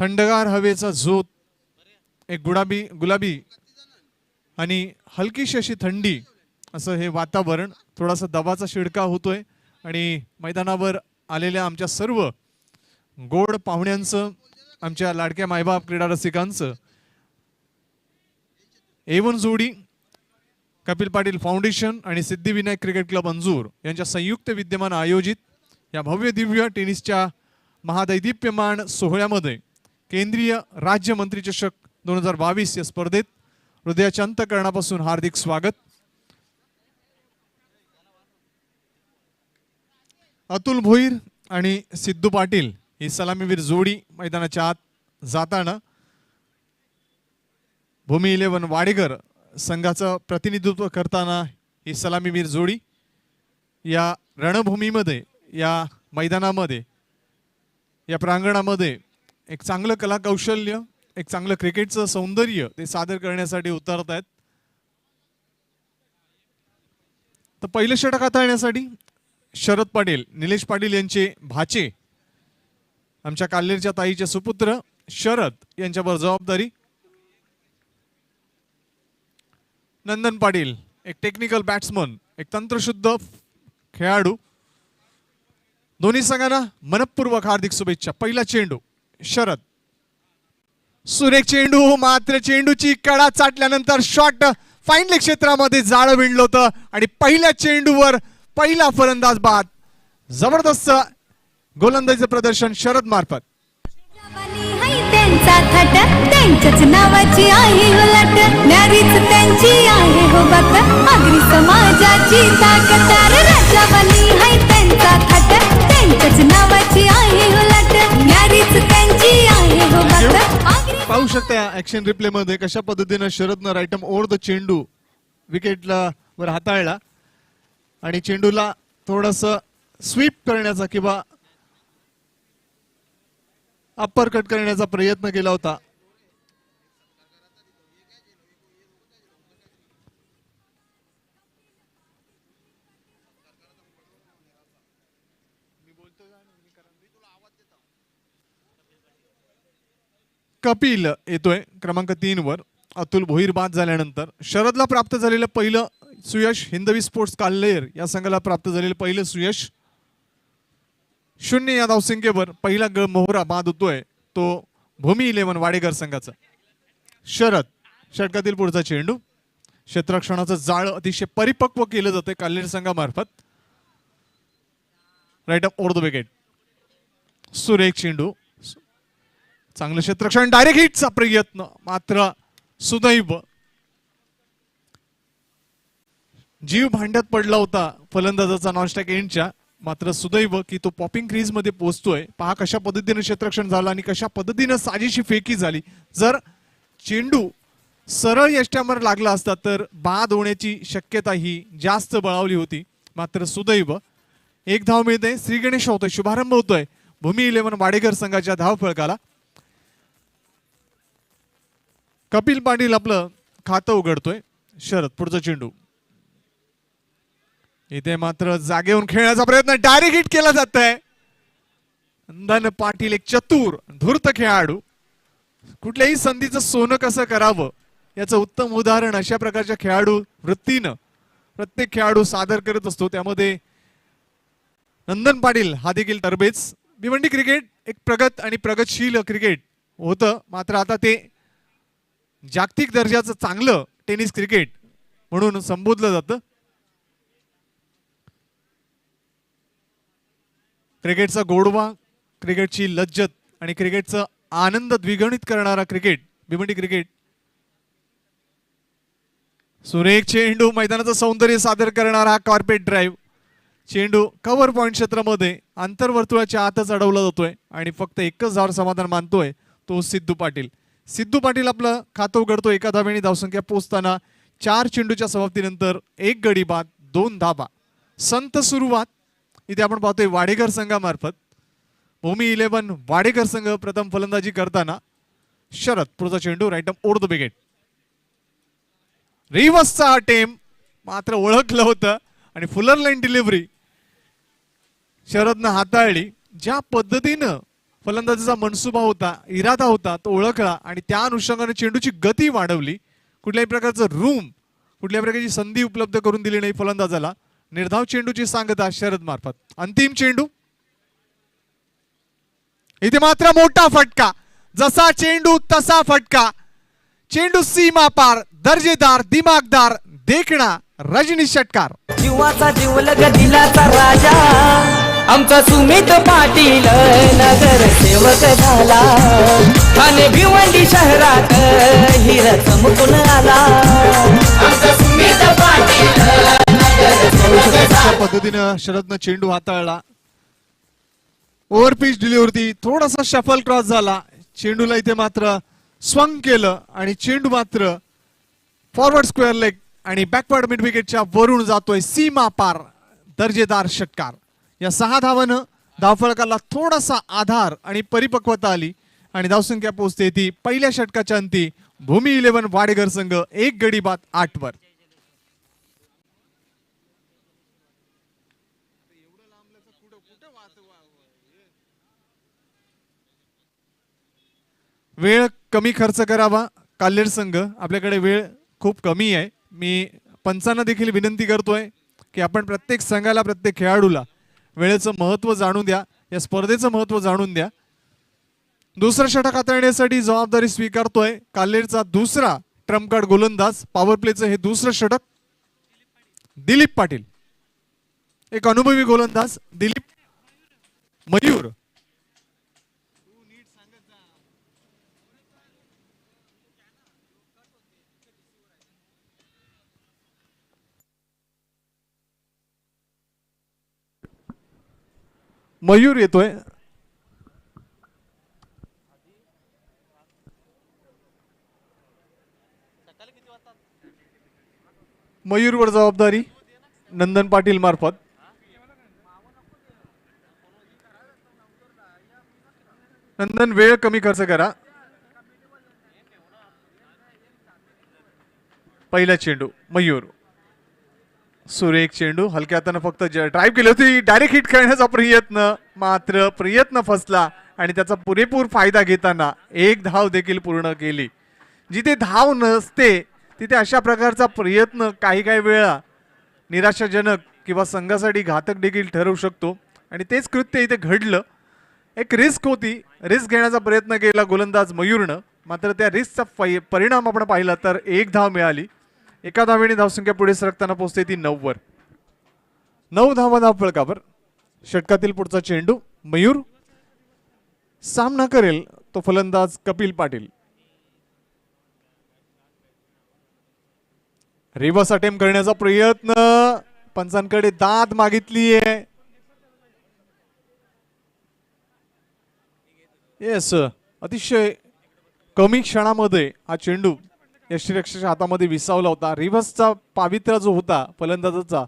थंडगार हवेचा झोत, एक गुलाबी आणि हलकीशी अशी थंडी असं हे वातावरण, थोडासा दबाचा शिडका होतोय आणि मैदानावर आलेल्या आमच्या सर्व गोड पाहुण्यांचं, आमच्या लाडक्या मायबाप क्रीडा रसिकांचं A1 जोडी कपिल पाटील फाउंडेशन आणि सिद्धिविनायक क्रिकेट क्लब अंजूर यांच्या संयुक्त विद्यमान आयोजित या भव्य दिव्य टेनिसच्या महादैदिप्यमान सोहळ्यामध्ये केंद्रीय राज्य मंत्री चषक 2022 या स्पर्धेत हृदयाच्या अंतःकरणापासून हार्दिक स्वागत. अतुल भोईर आणि सिद्धू पाटील ही सलामीवीर जोडी मैदानाच्या आत जाताना भूमी 11 वाडेकर संघाचं प्रतिनिधित्व करताना ही सलामीवीर जोडी या रणभूमीमध्ये, या मैदानामध्ये, या प्रांगणामध्ये एक चांगलं कला कौशल्य, एक चांगलं क्रिकेटचं सौंदर्य ते सादर करण्यासाठी उतरत आहेत. तर पहिलं षटक हाताळण्यासाठी शरद पाटील, निलेश पाटील यांचे भाचे, आमच्या काल्हेरच्या ताईचे सुपुत्र शरद यांच्यावर जबाबदारी. नंदन पाटील एक टेक्निकल बॅट्समन, एक तंत्रशुद्ध खेळाडू. दोन्ही संघांना मनपूर्वक हार्दिक शुभेच्छा. पहिला चेंडू शरद, सुरेख चेंडू, मात्र चेंडूची कडा चाटल्यानंतर शॉट फाईन लेग क्षेत्रामध्ये जाळं विणलं होतं आणि पहिल्या चेंडूवर पहिला फलंदाज बाद. जबरदस्त गोलंदाजीचं प्रदर्शन शरद मार्फत. त्यांचा थाट त्यांच्याच नावाची आहे हो लाट, न्यारीच त्यांची आहे हो बात, आगरी समाजाची ताकद राजावानी आहे त्यांचा थाट त्यांच्याच नावाची आहे हो लाट, न्यारीच त्यांची आहे हो बात. पाहू शकता ऍक्शन रिप्ले मध्ये कशा पद्धतीने शरदनं राईटम ओव्हर द चेंडू विकेटला वर हाताळला आणि चेंडूला थोडस स्वीप करण्याचा किंवा अप्पर कट करण्याचा प्रयत्न केला होता. कपिल येतोय क्रमांक 3 वर. अतुल भोईर बाद झाल्यानंतर शरदला प्राप्त झालेलं पहिलं सुयश, हिंदवी स्पोर्ट्स काल्हेर या संघाला प्राप्त झालेलं पहिलं सुयश. 0 या धावसंख्येवर पहिला मोहरा बाद होतोय तो भूमी 11 वाडेकर संघाचा. शरद षटकातील पुढचा चेंडू, क्षेत्ररक्षणाचं जाळ अतिशय परिपक्व केलं जाते काल्हेर संघामार्फत. Right up over the wicket. सुरेख चेंडू, चांगलं क्षेत्ररक्षण, डायरेक्ट हिटचा प्रयत्न, मात्र सुदैव जीव भांड्यात पडला होता फलंदाजाचा नॉनस्टॅक एंडच्या, मात्र सुदैव की तो पॉपिंग क्रीज मध्ये पोहोचतोय. पहा कशा पद्धतीने क्षेत्ररक्षण झालं आणि कशा पद्धतीने साजेशी फेकी झाली. जर चेंडू सरळ यष्ट्यावर लागला असता तर बाद होण्याची शक्यता ही जास्त बळावली होती, मात्र सुदैव एक धाव मिळते. श्री गणेश होतोय, शुभारंभ होतोय भूमी 11 वाडेकर संघाच्या धाव फळकाला. कपिल पाटील आपलं खातं उघडतोय. शरद पुढचा चेंडू, इथे मात्र जागेवरून खेळण्याचा प्रयत्न, डायरेक्ट हिट केला जात आहे. नंदन पाटील एक चतुर धूर्त खेळाडू, कुठल्याही संधीचं सोनं कसं करावं याचं उत्तम उदाहरण अशा प्रकारच्या खेळाडू वृत्तीनं प्रत्येक खेळाडू सादर करत असतो. त्यामध्ये नंदन पाटील हा देखील तरबेज. भिवंडी क्रिकेट एक प्रगत आणि प्रगतशील क्रिकेट होतं, मात्र आता ते जागतिक दर्जाचं चांगलं टेनिस क्रिकेट म्हणून संबोधलं जातं. क्रिकेटचा गोडवा, क्रिकेटची लज्जत आणि क्रिकेटचा आनंद द्विगुणित करणारा क्रिकेट भिवंडी क्रिकेट. सुरेख चेंडू, मैदानाचं सौंदर्य सादर करणारा कार्पेट ड्राईव्ह. चेंडू कव्हर पॉइंट क्षेत्रामध्ये आंतरवर्तुळाच्या आतच अडवला जातोय आणि फक्त एकच धाव समाधान मानतोय तो सिद्धू पाटील. सिद्धू पाटील आपलं खातं उघडतो. एका धावेने धावसंख्या पोहोचताना 4 चेंडूच्या समाप्तीनंतर 1 गडी बाद 2 धाबा. संत सुरुवात इथे आपण पाहतोय वाडेकर संघामार्फत. भूमी 11 वाडेकर संघ प्रथम फलंदाजी करताना शरद पुढचा चेंडू, right up over the wicket. रिव्हर्सचा अटेम्प्ट मात्र ओळखलं होतं आणि फुलर लाईन डिलिव्हरी शरदनं हाताळली. ज्या पद्धतीनं फलंदाजीचा मनसुबा होता, इरादा होता, तो ओळखला आणि त्या अनुषंगाने चेंडूची गती वाढवली. कुठल्याही प्रकारचं रूम, कुठल्याही प्रकारची संधी उपलब्ध करून दिली नाही फलंदाजाला. निर्धाव चेंडूची सांगता शरद मार्फत. अंतिम चेंडू, इथे मात्र मोठा फटका. जसा चेंडू तसा फटका. चेंडू सीमा पार, दर्जेदार, दिमागदार, देखणा रजनी षटकार. जीवाचा जीवलग दिलाचा राजा आमचा सुमित पाटील नगर सेवक झाला. ठाणे भिवंडी शहरात हिरा चमकून आला. आमचा सुमित पाटील नगर सेवक झाला. पद्धतीनं शरदनं चेंडू हाताळला. ओव्हरपिच डिलिव्हरी, थोडासा शफल क्रॉस झाला. चेंडूला इथे मात्र स्वंग केलं आणि चेंडू मात्र फॉरवर्ड स्क्वेअर लेग आणि बॅकवर्ड मिड विकेटच्या वरून जातोय सीमा पार. दर्जेदार षटकार. या 6 धावानं धावफलकाला थोडासा आधार आणि परिपक्वता आली आणि धावसंख्या पोहोचते ती पहिल्या षटकाच्या अंती भूमी 11 वाडेघर संघ 1 गडी बाद 8 वर. वेळ कमी खर्च करावा काल्हेर संघ. आपल्याकडे वेळ खूप कमी आहे. मी पंचांना देखील विनंती करतोय की आपण प्रत्येक संघाला, प्रत्येक खेळाडूला वेळेचं महत्व जाणून द्या, या स्पर्धेचं महत्व जाणून द्या. दुसरं षटक हाताळण्यासाठी जबाबदारी स्वीकारतोय काल्हेरचा दुसरा ट्रम्प कार्ड गोलंदाज. पॉवर प्लेचं हे दुसरं षटक दिलीप पाटील, एक अनुभवी गोलंदाज दिलीप. मयूर मयूर येतोय. मयूरवर जबाबदारी नंदन पाटील मार्फत. नंदन वेळ कमी खर्च करा. पहिला चेंडू मयूर, सुरेख चेंडू. हलक्या हाताने फक्त ड्राईव्ह केली होती, डायरेक्ट हिट करण्याचा प्रयत्न, मात्र प्रयत्न फसला आणि त्याचा पुरेपूर फायदा घेताना 1 धाव देखील पूर्ण केली. जिथे धाव नसते तिथे अशा प्रकारचा प्रयत्न काही वेळा निराशाजनक किंवा संघासाठी घातक देखील ठरवू शकतो आणि तेच कृत्य इथे घडलं. एक रिस्क होती, रिस्क घेण्याचा प्रयत्न केला गोलंदाज मयूरनं, मात्र त्या रिस्कचा परिणाम आपण पाहिला तर 1 धाव मिळाली. एका धावेने धावसंख्या पुढे सरकताना पोहोचते ती 9 वर. 9 धावा धावफलकावर. षटकातील पुढचा चेंडू मयूर. सामना करेल तो फलंदाज कपिल पाटील. रिव्हर्स अटेम्प्ट करण्याचा प्रयत्न, पंचांकडे दाद मागितली आहे. येस, अतिशय कमी क्षणामध्ये हा चेंडू यष्टीरक्षकाच्या हातामध्ये विसावला होता. रिव्हर्सचा पावित्र्य जो होता फलंदाजाचा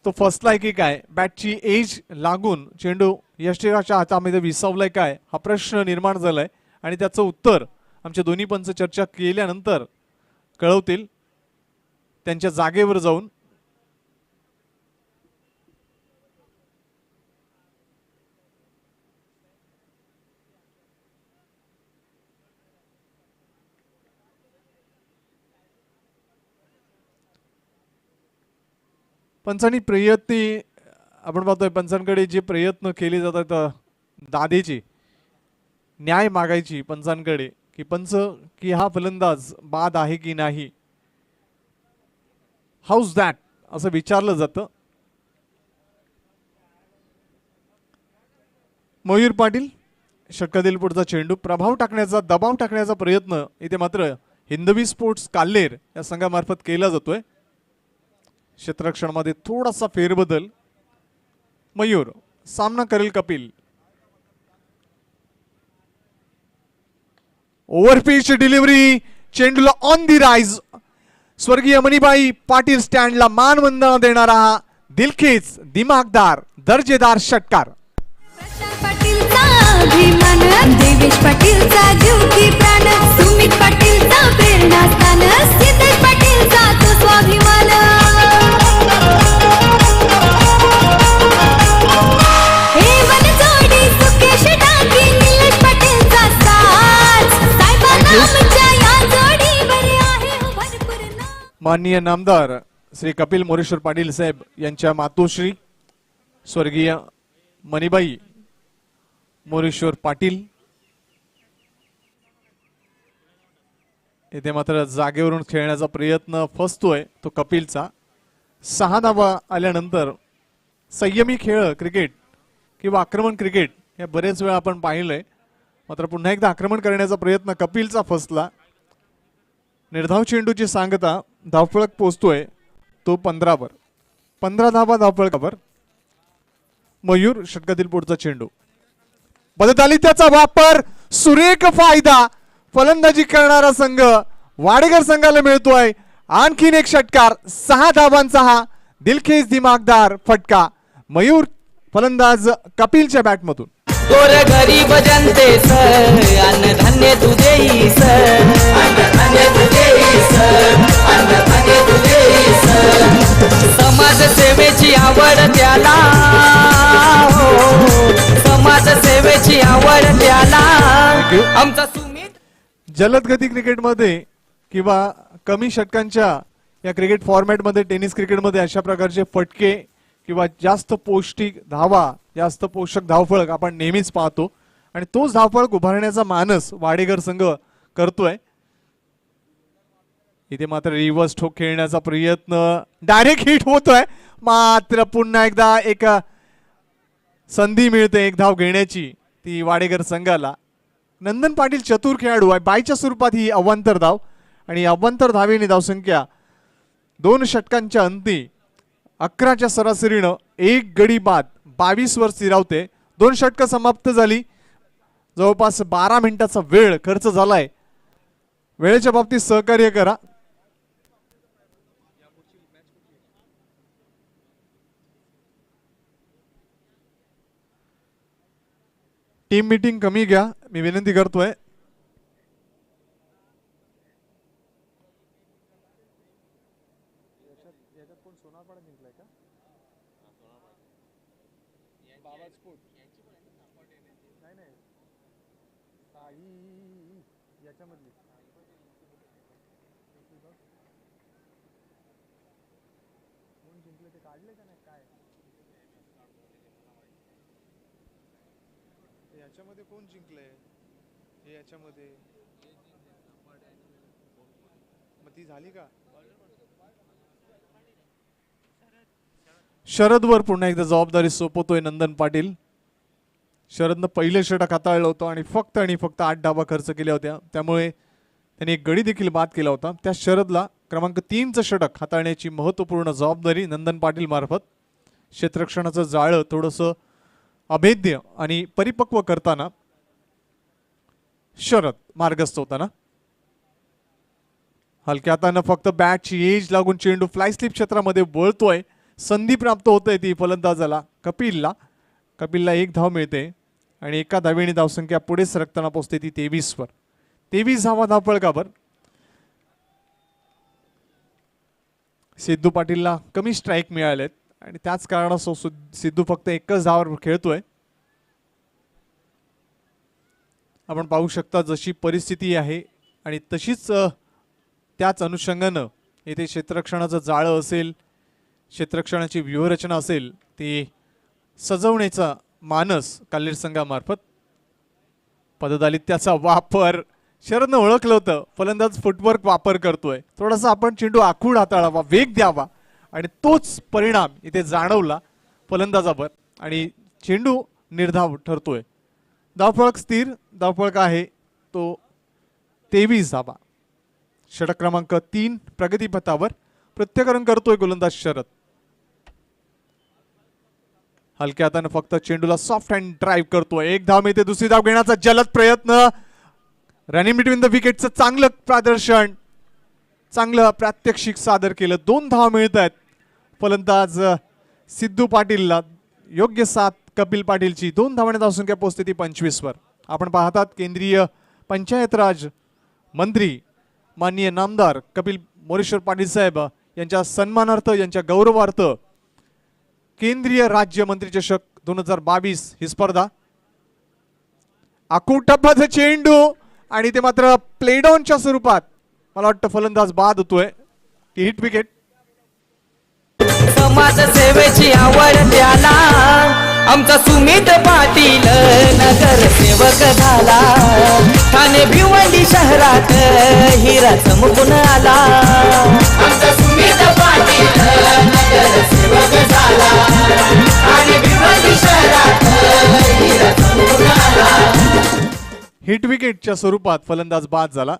तो फसलाय की काय, बॅटची एज लागून चेंडू यष्टीरक्षकाच्या हातामध्ये विसावलाय काय, हा प्रश्न निर्माण झालाय आणि त्याचं उत्तर आमच्या दोन्ही पंच चर्चा केल्यानंतर कळवतील त्यांच्या जागेवर जाऊन. पंचांनी प्रयत्न आपण पाहतोय, पंचांकडे जे प्रयत्न केले जातात दादेची न्याय मागायची पंचांकडे की पंच की हा फलंदाज बाद आहे की नाही, हाऊस दॅट असं विचारलं जातं. मयूर पाटील षटकातील पुढचा चेंडू. प्रभाव टाकण्याचा, दबाव टाकण्याचा प्रयत्न इथे मात्र हिंदवी स्पोर्ट्स काल्हेर या संघामार्फत केला जातोय. क्षेत्ररक्षणामध्ये थोडासा फेरबदल. मयूर सामना करेल कपिल. ओव्हरपिच डिलिव्हरी, चेंडूला ऑन दी राईज. स्वर्गीय मणिबाई पाटील स्टँडला मानवंदना देणारा हा दिलखेच, दिमागदार, दर्जेदार षटकार. प्रशांत पाटीलचा अभिमान, देवेश पाटीलचा जीव की प्राण, सुमित पाटीलचा प्रेरणास्थान, सिद्धेश पाटीलचा तो स्वाभिमान. हे बनजोडी सुकेश डाग, माननीय नामदार श्री कपिल मोरेश्वर पाटील साहेब यांच्या मातोश्री स्वर्गीय मणिबाई मोरेश्वर पाटील इथे मात्र जागेवरून खेळण्याचा प्रयत्न फसतोय तो कपिलचा. 6 धावा आल्यानंतर संयमी खेळ क्रिकेट किंवा आक्रमण क्रिकेट हे बरेच वेळा आपण पाहिलंय, मात्र पुन्हा एकदा आक्रमण करण्याचा प्रयत्न कपिलचा फसला. निर्धाव चेंडूची सांगता धावफलक पोहोचतोय तो 15 वर. 15 धावा धावफलकावर. मयूर षटकातील पुढचा चेंडू बदल त्याचा वापर सुरेख फायदा फलंदाजी करणारा संघ वाडेकर संघाला मिळतोय. आणखीन एक षटकार 6 धावांचा हा दिलखेज दिमागदार फटका मयूर फलंदाज कपिलच्या बॅटमधून. गोर गरीब जनतेच अन्नधान्य तू देईस, अन्नधान्य तू देईस, अन्नधान्य तू देईस. समाजसेवेची आवड त्याला, हो समाजसेवेची आवड त्याला. आमचा सुमित जलद गती क्रिकेटमध्ये किंवा कमी षटकांच्या या क्रिकेट फॉर्मॅटमध्ये टेनिस क्रिकेटमध्ये अशा प्रकारचे फटके किंवा जास्त पौष्टिक धावा जास्त पोषक धावफलक आपण नेहमीच पाहतो आणि तोच धावफलक उभारण्याचा मानस वाडेकर संघ करतोय. इथे मात्र रिव्हर्स ठोक खेळण्याचा प्रयत्न डायरेक्ट हिट होतोय, मात्र पुन्हा एकदा एक संधी मिळते एक धाव घेण्याची ती वाडेकर संघाला. नंदन पाटील चतुर खेळाडू आहे. बायच्या स्वरूपात ही अवांतर धाव आणि अवांतर धावेने धावसंख्या 2 षटकांच्या अंती 11च्या सरासरीनं 1 गडी बाद 22 वर स्थिरावते. 2 षटकं समाप्त झाली. जवळपास 12 मिनिटाचा वेळ खर्च झालाय. वेळेच्या बाबतीत सहकार्य करा. टीम मीटिंग कमी घ्या मी विनंती करतोय. याच्यामध्ये कोण जिंकलंय हे याच्यामध्ये मग ती झाली का? शरदवर पुन्हा एकदा जबाबदारी सोपवतोय नंदन पाटील. शरदनं पहिले षटक हाताळलं होतं आणि फक्त 8 धावा खर्च केल्या होत्या, त्यामुळे त्यांनी एक गडी देखील बाद केला होता. त्या शरदला क्रमांक 3चं षटक हाताळण्याची महत्त्वपूर्ण जबाबदारी नंदन पाटील मार्फत. क्षेत्ररक्षणाचं जाळं थोडंसं अभेद्य आणि परिपक्व करताना शरद मार्गस्थ होताना. हलक्या हातानं फक्त बॅटची एज लागून चेंडू फ्लाय स्लिप क्षेत्रामध्ये वळतोय. संधी प्राप्त होते ती फलंदाजाला कपिलला. कपिलला 1 धाव मिळते आणि एका धावेने धावसंख्या पुढे सरकताना पोहोचते ती 23 वर. 23 धावा धावफलकावर. सिद्धू पाटीलला कमी स्ट्राईक मिळालेत आणि त्याच कारणास्तव सिद्धू फक्त 1च धावावर खेळतोय. आपण पाहू शकता जशी परिस्थिती आहे आणि तशीच त्याच अनुषंगानं येथे क्षेत्ररक्षणाचं जाळं असेल, क्षेत्ररक्षणाची व्यूहरचना असेल ती सजवण्याचा मानस काल्हेर संघामार्फत. पददालित्याचा वापर शरदनं ओळखलं होतं. फलंदाज फुटवर्क वापर करतोय. थोडासा आपण चेंडू आखूड हाताळावा, वेग द्यावा आणि तोच परिणाम इथे जाणवला फलंदाजावर आणि चेंडू निर्धाव ठरतोय. धावफलक स्थिर धावफलक आहे तो 23 धावा. षटक क्रमांक 3 प्रगतीपथावर. प्रत्याकरण करतोय गोलंदाज शरद. हलक्या हाताने फक्त चेंडूला सॉफ्ट हँड ड्राईव्ह करतोय. 1 धाव मिळते. दुसरी धाव घेण्याचा जलद प्रयत्न. रनिंग बिटवीन द विकेटचं चांगलं प्रदर्शन, चांगलं प्रात्यक्षिक सादर केलं. 2 धाव मिळत आहेत फलंदाज सिद्धू पाटीलला. योग्य साथ कपिल पाटीलची. 2 धावांनी धावसंख्या पोहोचते ती 25 वर. आपण पाहतात केंद्रीय पंचायत राज मंत्री माननीय नामदार कपिल मोरेश्वर पाटील साहेब यांच्या सन्मानार्थ यांच्या गौरवार्थ केंद्रीय राज्य मंत्री चषक 2022 ही स्पर्धा. आकुटप्पाचं चेंडू आणि ते मात्र प्लेडाऊनच्या स्वरूपात मला वाटतं फलंदाज बाद होतोय. ती हिट विकेट. समाज सेवेची आवड त्याला आमचा सुमित पाटील नगर सेवक झाला. ठाणे भिवंडी शहरात हिरा चमकून आला. आमचा सुमित पाटील नगर सेवक झाला. ठाणे भिवंडी शहरात हिरा चमकून आला. हिट विकेटच्या स्वरूपात फलंदाज बाद झाला.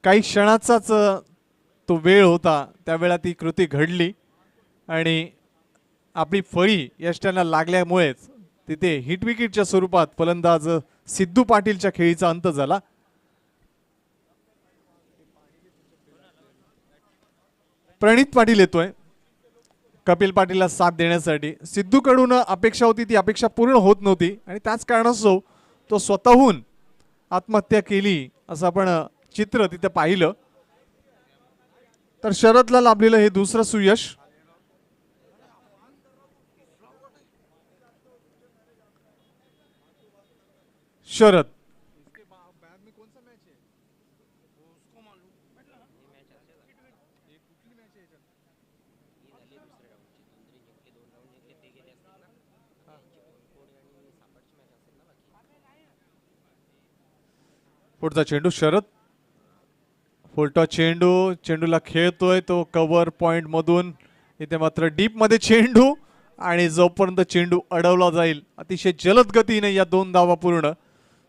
काही क्षणाचाच तो वेळ होता, त्यावेळा ती कृती घडली आणि आपली फळी यष्ट्यांना लागल्यामुळेच तिथे हिट विकेटच्या स्वरूपात फलंदाज सिद्धू पाटीलच्या खेळीचा अंत झाला. प्रणित पाटील येतोय कपिल पाटीलला साथ देण्यासाठी. सिद्धूकडून अपेक्षा होती, ती अपेक्षा पूर्ण होत नव्हती आणि त्याच कारणास्तव तो स्वतःहून आत्महत्या केली असं आपण चित्र तिथे पाहिलं. तर शरदला लाभलेलं हे दुसरं सुयश. शरद पुढचा चेंडू शरद. फुलटॉस चेंडूला खेळतोय तो कव्हर पॉइंट मधून. इथे मात्र डीप मध्ये चेंडू आणि जोपर्यंत चेंडू अडवला जाईल अतिशय जलद गतीने या 2 धावा पूर्ण.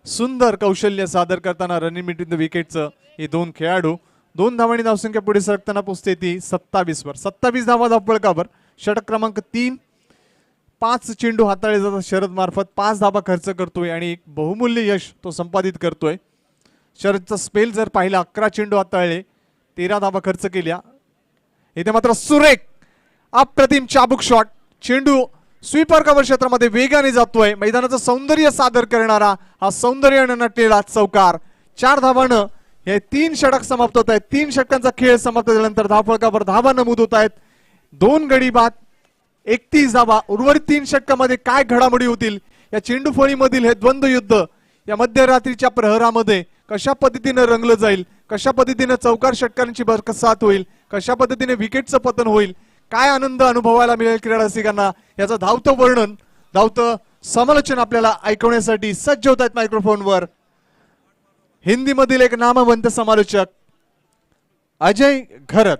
सुंदर कौशल्य सादर करताना रनिंग बिटवीन द विकेटचं हे 2 खेळाडू. 2 धावांनी धावसंख्या पुढे सरकताना पोहोचते ती 27 वर. 27 धावा धावपळकावर. षटक क्रमांक 3. 5 चेंडू हाताळले जातात शरद मार्फत. 5 धावा खर्च करतोय आणि एक बहुमूल्य यश तो संपादित करतोय. शरदचा स्पेल जर पाहिला 11 चेंडू हाताळले, 13 धावा खर्च केल्या. इथे मात्र सुरेख अप्रतिम चाबूक शॉट. चेंडू स्वीपर कव्हर क्षेत्रामध्ये वेगाने जातोय. मैदानाचं सौंदर्य सादर करणारा हा सौंदर्याने नटलेला चौकार. 4 धावानं हे 3 षटक समाप्त होत आहेत. 3 षटकांचा खेळ समाप्त झाल्यानंतर धावफलकावर धावा नमूद होत आहेत. 2 गडी बाद 31 धावा. उर्वरित 3 षटकामध्ये काय घडामोडी होतील, या चेंडू फळीमधील हे द्वंद्व युद्ध या मध्यरात्रीच्या प्रहरामध्ये कशा पद्धतीने रंगलं जाईल, कशा पद्धतीने चौकार षटकांची बरकसात होईल, कशा पद्धतीने विकेटचं पतन होईल, काय आनंद अनुभवायला मिळेल क्रीडा रसिकांना, याचं धावतं वर्णन, धावतं समालोचन आपल्याला ऐकवण्यासाठी सज्ज होत आहेत मायक्रोफोनवर हिंदी मधील एक नामवंत समालोचक अजय घरत.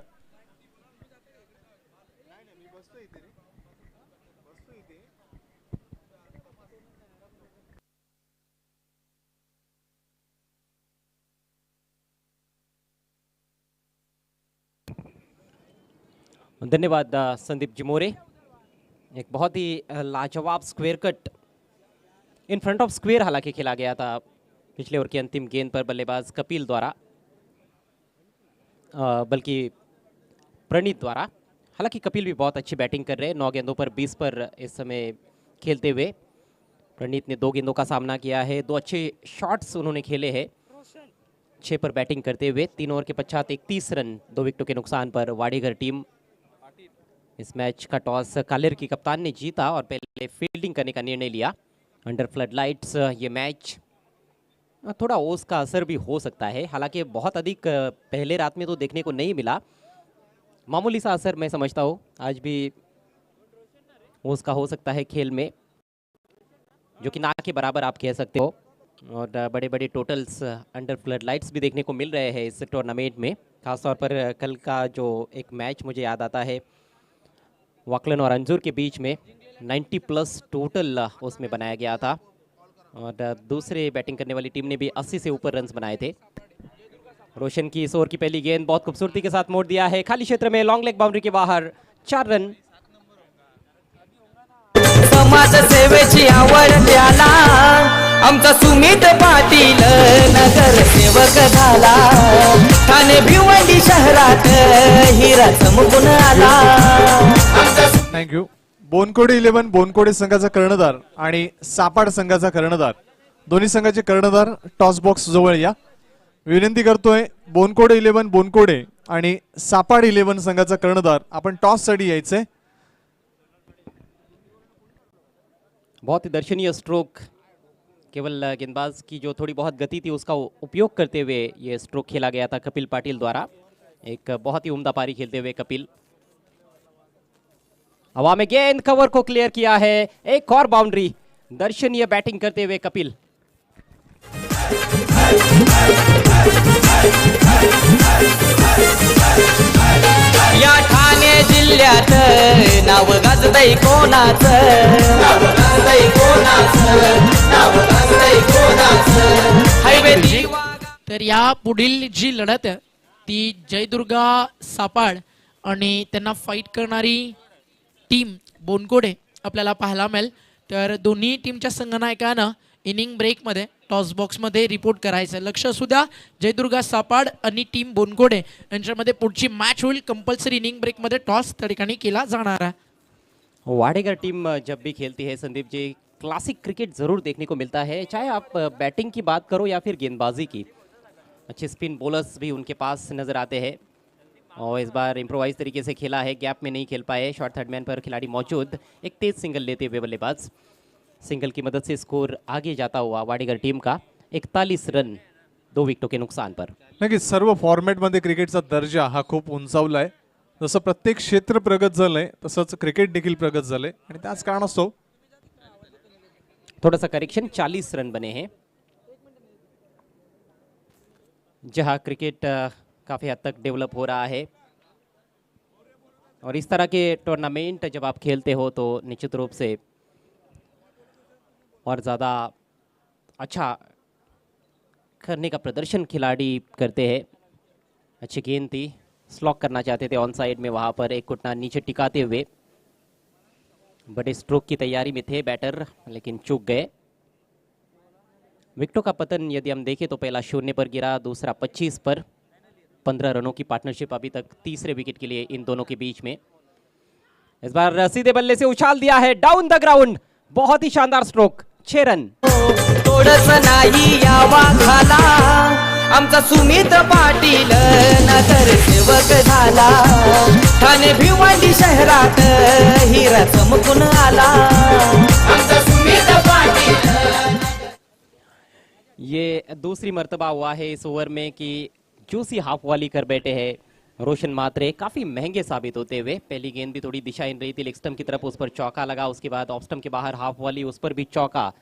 धन्यवाद संदीप जिमोरे. एक बहुत ही लाजवाब square cut in front of square हालांकि खेला गया था पिछले ओवर की अंतिम गेंद पर बल्लेबाज कपिल द्वारा, बल्कि प्रणीत द्वारा. हालांकि कपिल भी बहुत अच्छी बैटिंग कर रहे हैं. 9 गेंदों पर 20 पर इस समय खेलते हुए प्रणीत ने 2 गेंदों का सामना किया है. 2 अच्छे शॉट्स उन्होंने खेले हैं 6 पर बैटिंग करते हुए. 3 ओवर के पश्चात 31 रन 2 विकेटों के नुकसान पर वाडेघर टीम इस मैच का टॉस कालेर की कप्तान ने जीता और पहले फील्डिंग करने का निर्णय लिया. अंडर फ्लड लाइट्स ये मैच थोड़ा ओस का असर भी हो सकता है. हालांकि बहुत अधिक पहले रात में तो देखने को नहीं मिला. मामूली सा असर मैं समझता हूँ आज भी ओस का हो सकता है खेल में, जो कि ना के बराबर आप कह सकते हो. और बड़े बड़े टोटल्स अंडर फ्लड लाइट्स भी देखने को मिल रहे हैं इस टूर्नामेंट में. खासतौर पर कल का जो एक मैच मुझे याद आता है वाकलन और अंजुर के बीच में 90+ टोटल उसमें बनाया गया था. और दूसरे बैटिंग करने वाली टीम ने भी 80 से ऊपर रन्स बनाए थे. रोशन की इस ओवर की पहली गेंद बहुत खूबसूरती के साथ मोड़ दिया है खाली क्षेत्र में. लॉन्ग लेग बाउंड्री के बाहर 4 रन. समाज सेवेची आवड त्याला आमचा सुमित पाटील नगर सेवक झाला. ठाणे भिवंडी शहरात हिरा चमकून आला. थँक्यू. बोनकोडे 11 बोनकोडे संघाचा कर्णधार आणि सापाड संघाचा कर्णधार, दोन्ही संघाचे कर्णधार टॉस बॉक्स जवळ या. विनंती करतोय बोनकोडे 11 बोनकोडे आणि सापाड 11 संघाचा कर्णधार आपण टॉस साठी यायचंय. बहुत ही दर्शनीय स्ट्रोक केवल गेंदबाज की जो थोड़ी बहुत गति थी उसका उपयोग करते हुए ये स्ट्रोक खेला गया था कपिल पाटिल द्वारा। एक बहुत ही उम्दा पारी खेलते हुए कपिल। हवा में गेंद कवर को क्लियर किया है, एक और बाउंड्री। दर्शनीय बैटिंग करते हुए कपिल। या ठाणे जिल्ह्यात नाव गाजतय कोणाचं हायवे तर या पुढील जी लढत आहे ती जयदुर्गा सापाड आणि त्यांना फाईट करणारी टीम बोनकोडे आपल्याला पाहायला मिळेल। तर दोन्ही टीमच्या संघनायकांना इनिंग ब्रेकमध्ये टॉस बॉक्समध्ये रिपोर्ट करायचं आहे। लक्ष असू द्या, जयदुर्गा सापाड आणि टीम बोनकोडे यांच्यामध्ये पुढची मॅच होईल। कंपल्सरी इनिंग ब्रेकमध्ये टॉस त्या ठिकाणी केला जाणार आहे। वाडेगर टीम जब भी खेलती है संदीप जी, क्लासिक क्रिकेट जरूर देखने को मिलता है, चाहे आप बैटिंग की बात करो या फिर गेंदबाजी की। अच्छे स्पिन बॉलर्स भी उनके पास नजर आते हैं और इस बार इम्प्रोवाइज तरीके से खेला है, गैप में नहीं खेल पाए। शॉर्ट थर्ड मैन पर खिलाड़ी मौजूद, एक तेज सिंगल लेते हुए बल्लेबाज। सिंगल की मदद से स्कोर आगे जाता हुआ वाडेगर टीम का 41 रन 2 विकेटों के नुकसान पर। नक्कीच सर्व फॉर्मॅटमध्ये क्रिकेटचा दर्जा हा खूप उंचावलाय। जसं प्रत्येक क्षेत्र प्रगत झालंय तसंच क्रिकेट देखील प्रगत झालंय आणि त्याच कारणास्तव थोड़ा सा करेक्शन, 40 रन बने हैं। जहां क्रिकेट काफ़ी हद तक डेवलप हो रहा है और इस तरह के टूर्नामेंट जब आप खेलते हो तो निश्चित रूप से और ज़्यादा अच्छा करने का प्रदर्शन खिलाड़ी करते हैं। अच्छी गेंद थी, स्लॉक करना चाहते थे ऑन साइड में, वहाँ पर एक घुटना नीचे टिकाते हुए बड़े स्ट्रोक की तैयारी में थे बैटर, लेकिन चूक गए। विकेटों का पतन यदि हम देखें तो पहला 0 पर गिरा, दूसरा 25 पर। 15 रनों की पार्टनरशिप अभी तक तीसरे विकेट के लिए इन दोनों के बीच में। इस बार सीधे बल्ले से उछाल दिया है डाउन द ग्राउंड, बहुत ही शानदार स्ट्रोक, 6 रन। थोडस नाही यावा झाला आमचा सुमित पाटील नगरसेवक झाला। ठाणे भिवंडी शहरात हिरा चमकून आला आमचा सुमित पाटील। ये दूसरी मर्तबा हुआ है इस ओवर में कि जूसी हाफ वाली कर बैठे हैं रोशन मात्रे, काफ़ी महंगे साबित होते हुए। पहली गेंद भी थोड़ी दिशाहीन रही थी लेग स्टंप की तरफ, उस पर चौका लगा। उसके बाद ऑफ स्टंप के बाहर हाफ वाली, उस पर भी चौका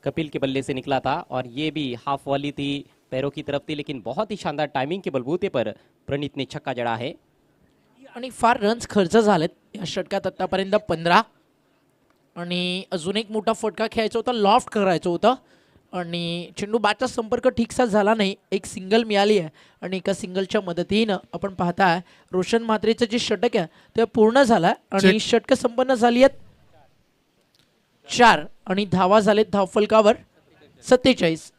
कपिल के बल्ले से निकला था और ये भी हाफ वाली थी, पैरों की तरफ थी, लेकिन बहुत ही शानदार टाइमिंग के बलबूते पर प्रणीत ने छक्का जड़ा है। आणि फार रन्स खर्च झालेत या षटकात आतापर्यंत 15 आणि अजून एक मोठा फटका खेळायचा होता, लॉफ्ट करायचं होतं आणि चेंडू बाचा संपर्क ठीकसा झाला नाही। एक सिंगल मिळाली आहे आणि एका सिंगलच्या मदतीनं आपण पाहताय रोशन म्हात्रेचं जे षटक आहे ते पूर्ण झालं आणि षटक संपन्न झाली आहेत 4 आणि धावा झालेत धावफलकावर 47।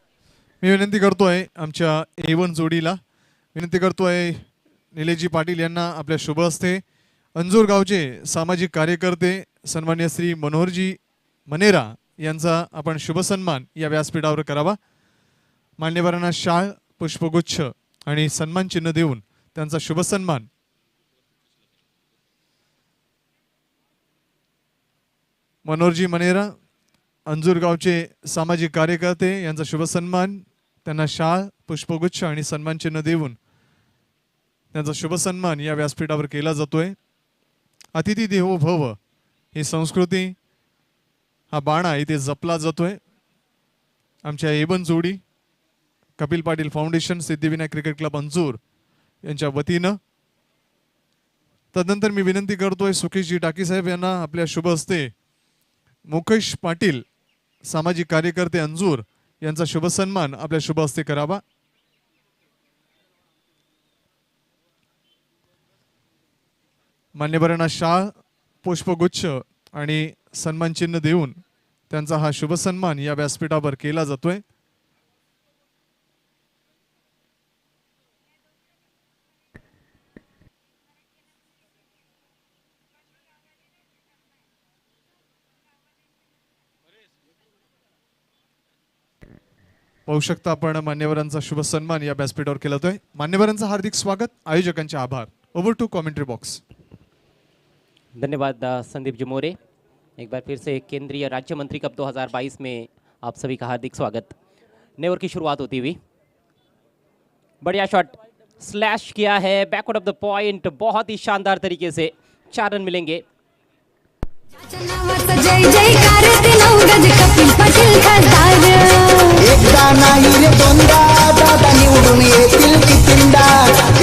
मी विनंती करतोय आमच्या A1 जोडीला, विनंती करतोय निलेशजी पाटील यांना आपल्या शुभ हस्ते अंजूर गावचे सामाजिक कार्यकर्ते सन्मान्य श्री मनोहरजी मनेरा यांचा आपण शुभ सन्मान या व्यासपीठावर करावा। मान्यवरांना शाल, पुष्पगुच्छ आणि सन्मान चिन्ह देऊन त्यांचा शुभ सन्मान मनोहरजी मनेरा अंजूर गावचे सामाजिक कार्यकर्ते यांचा शुभ सन्मान, त्यांना शाल, पुष्पगुच्छ आणि सन्मान चिन्ह देऊन त्यांचा शुभ सन्मान या व्यासपीठावर केला जातोय। अतिथी देवो भव ही संस्कृती, हा बाणा इथे जपला जातोय। आमच्या A1 जोडी Kapil Patil foundation, Siddhivinayak cricket club Anjur यांच्या वतीनं। तदनंतर मी विनंती करतोय सुकेशजी टाकी साहेब यांना आपल्या शुभ हस्ते मुकेश पाटील सामाजिक कार्यकर्ते अंजूर यांचा शुभ सन्मान आपल्या शुभ हस्ते करावा। मान्यवरांना शाल, पुष्पगुच्छ आणि सन्मान चिन्ह देऊन त्यांचा हा शुभ सन्मान या व्यासपीठावर केला जातोय। पाहू शकता आपण मान्यवरांचा शुभ सन्मान या व्यासपीठावर केला जातोय। मान्यवरांचं हार्दिक स्वागत, आयोजकांचे आभार। Over to commentary box. धन्यवाद संदीप जी मोरे। एक बार फिर से केंद्रीय राज्य मंत्री कप 2022 में आप सभी का हार्दिक स्वागत। नए ओवर की शुरुआत होती हुई, बढ़िया शॉट स्लैश किया है बैकवर्ड ऑफ द पॉइंट, बहुत ही शानदार तरीके से 4 रन मिलेंगे। नावाचा जय जयकार ते 9 गज कपिल पाटील खासदार एकदा नाही रे दोनदा दादा निवडून येतील कितींदा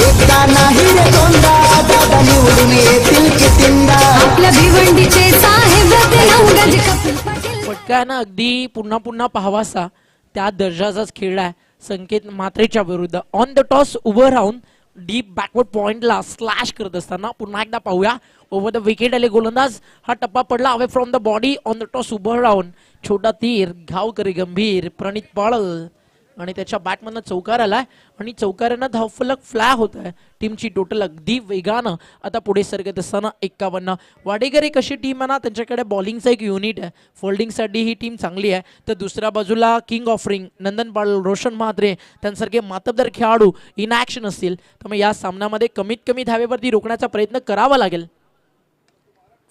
एकदा नाही रे दोनदा दादा निवडून येतील कितींदा आपल्या भिवंडीचे साहेब ते 9 गज कपिल पाटील फटका आहे ना अगदी पुन्हा पुन्हा पाहावासा त्या दर्जाचाच खेळला आहे संकेत म्हात्रेच्या विरुद्ध. ऑन द टॉस उभं राहून डीप बॅकवर्ड पॉइंटला स्लॅश करत असताना पुन्हा एकदा पाहूया. ओव्हर द विकेट आले गोलंदाज, हा टप्पा पडला away from the body. On the toss उभं राहून छोटा तीर घाव करी गंभीर प्रणित पाळल आणि त्याच्या बॅटमधनं चौकार आलाय आणि चौकारांना धावफलक फ्लॅग होत आहे. टीमची टोटल अगदी वेगानं आता पुढे सरकत असताना 51. वाडेकर एक अशी टीम आहे ना, त्यांच्याकडे बॉलिंगचं एक युनिट आहे, फोल्डिंगसाठी ही टीम चांगली आहे. तर दुसऱ्या बाजूला किंग ऑफ रिंग नंदन पाळ, रोशन म्हात्रे त्यांसारखे मातब्बर खेळाडू इन ॲक्शन असतील. त्यामुळे या सामन्यामध्ये कमीत कमी धावेवरती रोखण्याचा प्रयत्न करावा लागेल.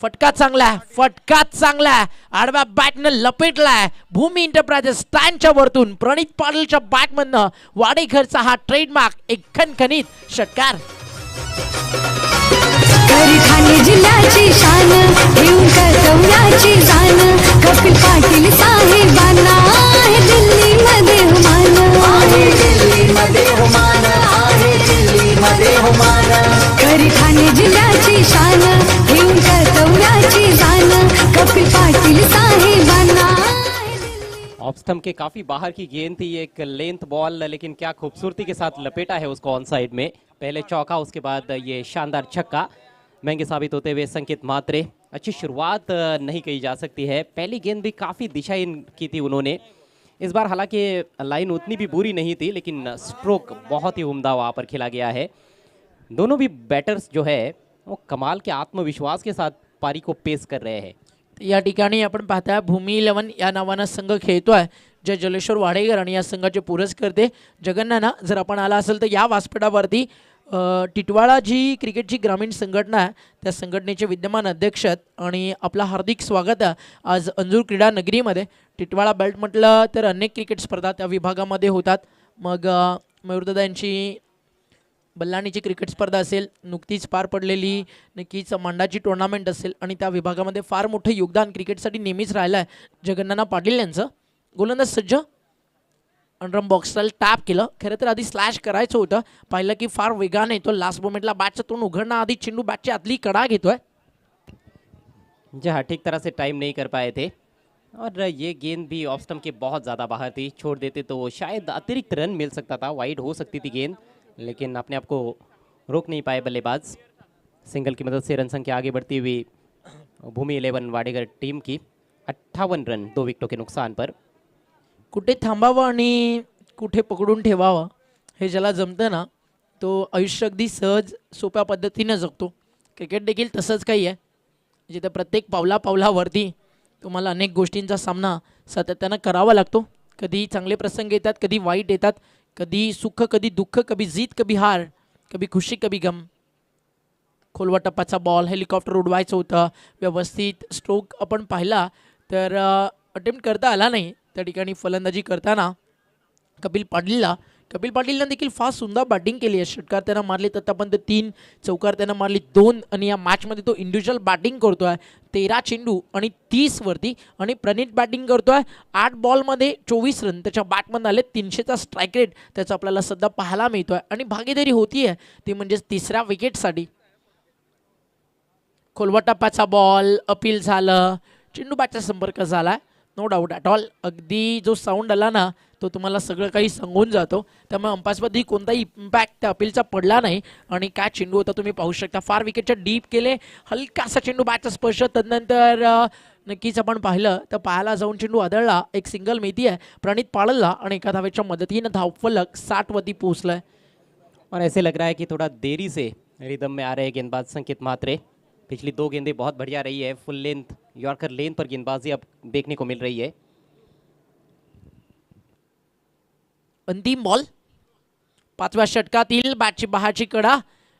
फटका चांगला आडव्या बॅटनं लपेटलाय भूमी एंटरप्राइजेस स्टँडच्या वरतून प्रणित पाटीलच्या बॅटमधनं वाडेकरचा हा ट्रेडमार्क एक खणखणीत षटकार. खरी ठाणे जिल्ह्याची शान घेऊन कर्तव्याची जाण कपिल पाटील साहेबांना आहे दिल्लीमध्ये हुमान आहे दिल्लीमध्ये हुमान खरी ठाणे जिल्ह्याची शान घेऊन कर्तव्याची जाण कपिल पाटील साहेबांना आहे दिल्ली. ऑफ स्टंप के काफी बाहर की गेंद थी, एक लेंथ बॉल, लेकिन क्या खूबसूरती के साथ लपेटा है उसको ऑन साइड में. पहले चौका, उसके बाद ये शानदार छक्का महंगे साबित होते हुए संकेत म्हात्रे. अच्छी शुरुआत नहीं कही जा सकती है, पहली गेंद भी काफ़ी दिशाहीन की थी उन्होंने. इस बार हालांकि लाइन उतनी भी बुरी नहीं थी, लेकिन स्ट्रोक बहुत ही उम्दा वहाँ पर खेला गया है. दोनों भी बैटर्स जो है वो कमाल के आत्मविश्वास के साथ पारी को पेश कर रहे हैं. या ठिकाणी आपण पाहताय भूमी 11 या नावानं संघ खेळतोय. जय जलेश्वर वाडेकर आणि या संघाचे पुरस्कर्ते जगन्नाना. जर आपण आला असेल तर या व्यासपीठावरती टिटवाळा जी क्रिकेटची ग्रामीण संघटना आहे त्या संघटनेचे विद्यमान अध्यक्ष आहेत आणि आपलं हार्दिक स्वागत आहे आज अंजूर क्रीडा नगरीमध्ये. टिटवाळा बेल्ट म्हटलं तर अनेक क्रिकेट स्पर्धा त्या विभागामध्ये होतात. मग मयूरदादा यांची बल्लाणीची क्रिकेट स्पर्धा असेल, नुकतीच पार पडलेली नक्कीच मांडाची टुर्नामेंट असेल आणि त्या विभागामध्ये फार मोठं योगदान क्रिकेटसाठी नेहमीच राहिलं आहे जगन्नाना पाटील यांचं. गोलंदाज सज्ज अंडरम बॉक्सला टॅप केलं. खरं तर आधी स्लॅश करायचं होतं, पाहिलं की फार वेगाने येतो. लास्ट मोमेंटला बॅटचं तोंड उघडण्याआधी चेंडू बॅटची आतली कडा घेतोय. जी हाँ, ठीक तरह से टाइम नहीं कर पाए थे और ये गेंद भी ऑफ स्टंप के बहुत ज़्यादा बाहर थी. छोड़ देते तो शायद अतिरिक्त रन मिल सकता था, वाइड हो सकती थी गेंद, लेकिन अपने आप को रोक नहीं पाए बल्लेबाज. सिंगल की मदद से रन संख्या आगे बढ़ती हुई भूमि 11 वाडेकर टीम की 58 रन 2 विकेटों के नुकसान पर. कुठे थांबावं आणि कुठे पकडून ठेवावं हे ज्याला जमतं ना तो आयुष्य अगदी सहज सोप्या पद्धतीनं जगतो. क्रिकेट देखील तसंच काही आहे, जिथे प्रत्येक पावलावरती तुम्हाला अनेक गोष्टींचा सामना सातत्यानं करावा लागतो. कधी चांगले प्रसंग येतात, कधी वाईट येतात, कधी सुख कधी दुःख, कभी जीत कभी हार, कभी खुशी कभी गम. खोलवा टप्पाचा बॉल, हेलिकॉप्टर उडवायचं होतं, व्यवस्थित स्ट्रोक आपण पाहिला तर अटेम्प्ट करता आला नाही. त्या ठिकाणी फलंदाजी करताना कपिल पाटीलनं देखील फार सुंदर बॅटिंग केली आहे. षटकार त्यांना मारले आतापर्यंत 3, चौकार त्यांना मारली 2 आणि या मॅचमध्ये तो इंडिव्हिज्युअल बॅटिंग करतोय 13 चेंडू आणि 30 वरती. आणि प्रणित बॅटिंग करतोय 8 बॉलमध्ये 24 रन त्याच्या बॅटमधून आले. 300चा स्ट्राईक रेट त्याचा आपल्याला सध्या पाहायला मिळतोय आणि भागीदारी होतीये ती म्हणजे तिसऱ्या विकेटसाठी. खोलवा टप्प्याचा बॉल अपील झालं, चेंडू बॅटचा संपर्क झाला, नो डाऊट ॲट ऑल. अगदी जो साऊंड आला ना तो तुम्हाला सगळं काही सांगून जातो. त्यामुळे अंपायर्समध्ये कोणताही इम्पॅक्ट त्या अपीलचा पडला नाही आणि काय चेंडू होता तुम्ही पाहू शकता. फार विकेटच्या डीप केले, हलकासा चेंडू बॅटचा स्पर्श. तदनंतर नक्कीच आपण पाहिलं तर पायाला जाऊन चेंडू आदळला. एक सिंगल मिळती आहे प्रणित पाळलला आणि एका धावेच्या मदतीनं धावफलक 60 वरती पोहोचलाय. और ऐसे लग रहा है कि थोड़ा देरी से रिदम में आ रहे गेंदबाज संकेत म्हात्रे. पिछली 2 गेंदें बहुत बढ़िया रही है, फुल लेंथ यॉर्कर लेंथ पर गेंदबाजी अब देखने को मिल रही है. अंतिम बॉल 5व्या षटकातील बॅटची बहाची कडा.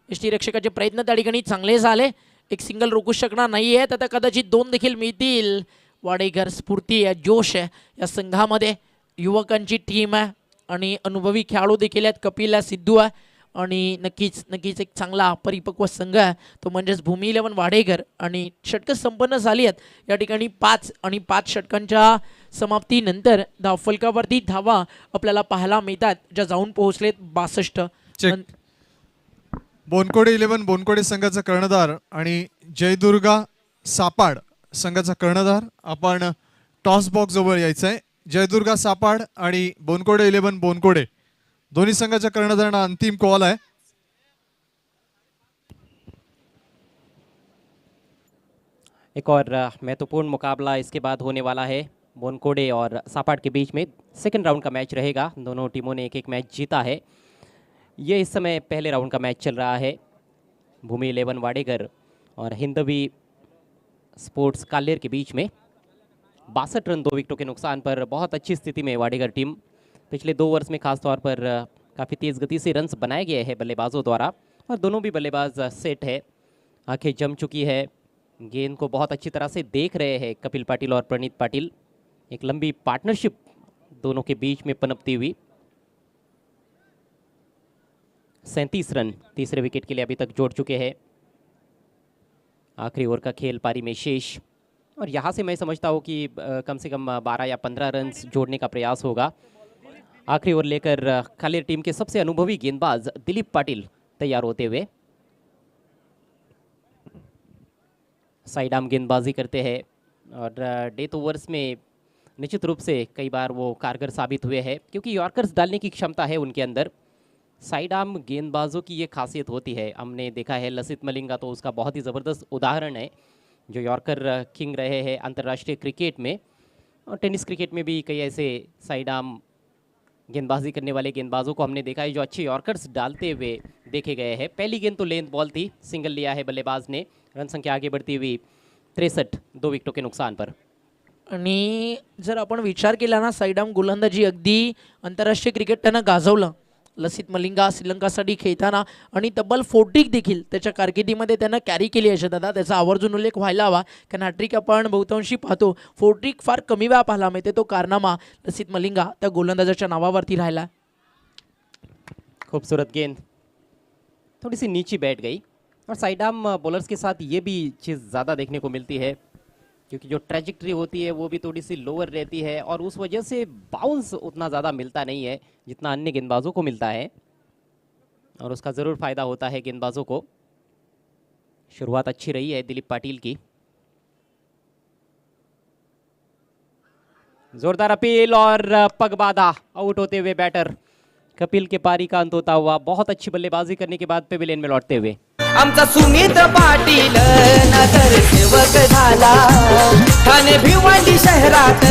यष्टीरक्षकाचे प्रयत्न त्या ठिकाणी चांगले झाले. एक सिंगल रोखू शकणार नाहीये, तर कदाचित 2 देखील मिळतील. वाडेकर स्फूर्ती आहे, जोश आहे या संघामध्ये. युवकांची टीम आहे आणि अनुभवी खेळाडू देखील आहेत. कपिल आहे, सिद्धू आहे आणि नक्कीच एक चांगला परिपक्व संघ आहे तो म्हणजेच भूमी 11 वाडेकर. आणि षटकं संपन्न झाली आहेत या ठिकाणी 5 षटकांच्या समाप्तीनंतर धावफलकावरती धावा आपल्याला पाहायला मिळतात ज्या जाऊन पोहोचलेत 62. चेक. बोनकोडे 11 बोनकोडे संघाचा कर्णधार आणि जयदुर्गा सापाड संघाचा कर्णधार. आपण टॉस बॉक्स जवळ यायचं आहे. जयदुर्गा सापाड आणि बोनकोडे 11 बोनकोडे दोन्ही संघाच्या कर्णधारांना अंतिम कॉल है. एक और महत्वपूर्ण मुकाबला इसके बाद होने वाला है बोनकोडे और सापाड़ के बीच में. सेकंड राउंड का मैच रहेगा. दोनों टीमों ने एक एक मैच जीता है. ये इस समय पहले राउंड का मैच चल रहा है. भूमि 11 वाडेकर और हिंदवी स्पोर्ट्स कालेर के बीच में 62 रन 2 विकेटों के नुकसान पर बहुत अच्छी स्थिति में वाडेकर टीम. पिछले 2 ओवर्स में खासतौर पर काफ़ी तेज़ गति से रन्स बनाए गए हैं बल्लेबाजों द्वारा और दोनों भी बल्लेबाज सेट है. आंखें जम चुकी है. गेंद को बहुत अच्छी तरह से देख रहे हैं कपिल पाटिल और प्रणीत पाटिल. एक लंबी पार्टनरशिप दोनों के बीच में पनपती हुई. 37 रन तीसरे विकेट के लिए अभी तक जोड़ चुके हैं. आखिरी ओवर का खेल पारी में शेष और यहाँ से मैं समझता हूँ कि कम से कम 12 या 15 रन जोड़ने का प्रयास होगा. आखिरी ओवर लेकर कालेर टीम के सबसे अनुभवी गेंदबाज दिलीप पाटिल तैयार होते हुए. साइड आर्म गेंदबाजी करते हैं और डेथ ओवर्स में निश्चित रूप से कई बार वो कारगर साबित हुए हैं क्योंकि यॉर्कर्स डालने की क्षमता है उनके अंदर. साइड आर्म गेंदबाजों की ये खासियत होती है. हमने देखा है लसित मलिंगा तो उसका बहुत ही ज़बरदस्त उदाहरण है जो यॉर्कर किंग रहे हैं अंतर्राष्ट्रीय क्रिकेट में. और टेनिस क्रिकेट में भी कई ऐसे साइड आर्म गेंदबाजी करने वाले गेंदबाजों को हमने देखा है जो अच्छे यॉर्कर्स डालते हुए देखे गए हैं. पहली गेंद तो लेंथ बॉल थी. सिंगल लिया है बल्लेबाज ने. रन संख्या आगे बढ़ती हुई 63 2 विकेटों के नुकसान पर. आणि जर आपण विचार केला ना साइड आर्म गोलंदाजी अगदी आंतरराष्ट्रीय क्रिकेट त्यानं गाजवलं. लसित मलिंगा श्रीलंकासाठी खेळताना आणि तब्बल 40 देखील त्याच्या कारकिर्दीमध्ये त्यानं कॅरी केली आहे दादा. त्याचा आवर्जून उल्लेख व्हायला हवा कारण हॅट्रिक आपण बहुतांशी पाहतो. 40 फार कमी वेळा पाहायला मिळते. तो कारनामा लसित मलिंगा त्या गोलंदाजाच्या नावावरती राहिला. खूबसूरत गेंद थोड़ी सी नीची बैठ गई और साइड आर्म बॉलर्स के साथ ये भी चीज़ ज़्यादा देखने को मिलती है क्योंकि जो ट्रैजेक्टरी होती है वो भी थोड़ी सी लोअर रहती है और उस वजह से बाउंस उतना ज़्यादा मिलता नहीं है जितना अन्य गेंदबाजों को मिलता है और उसका ज़रूर फ़ायदा होता है गेंदबाजों को. शुरुआत अच्छी रही है दिलीप पाटिल की. जोरदार अपील और पगबाधा. आउट होते हुए बैटर कपिल के पारी का अंत होता हुआ बहुत अच्छी बल्लेबाजी करने के बाद पेविलियन में लौटते हुए. आमचा सुमित पाटील नगरसेवक झाला. ठाणे भिवंडी शहरात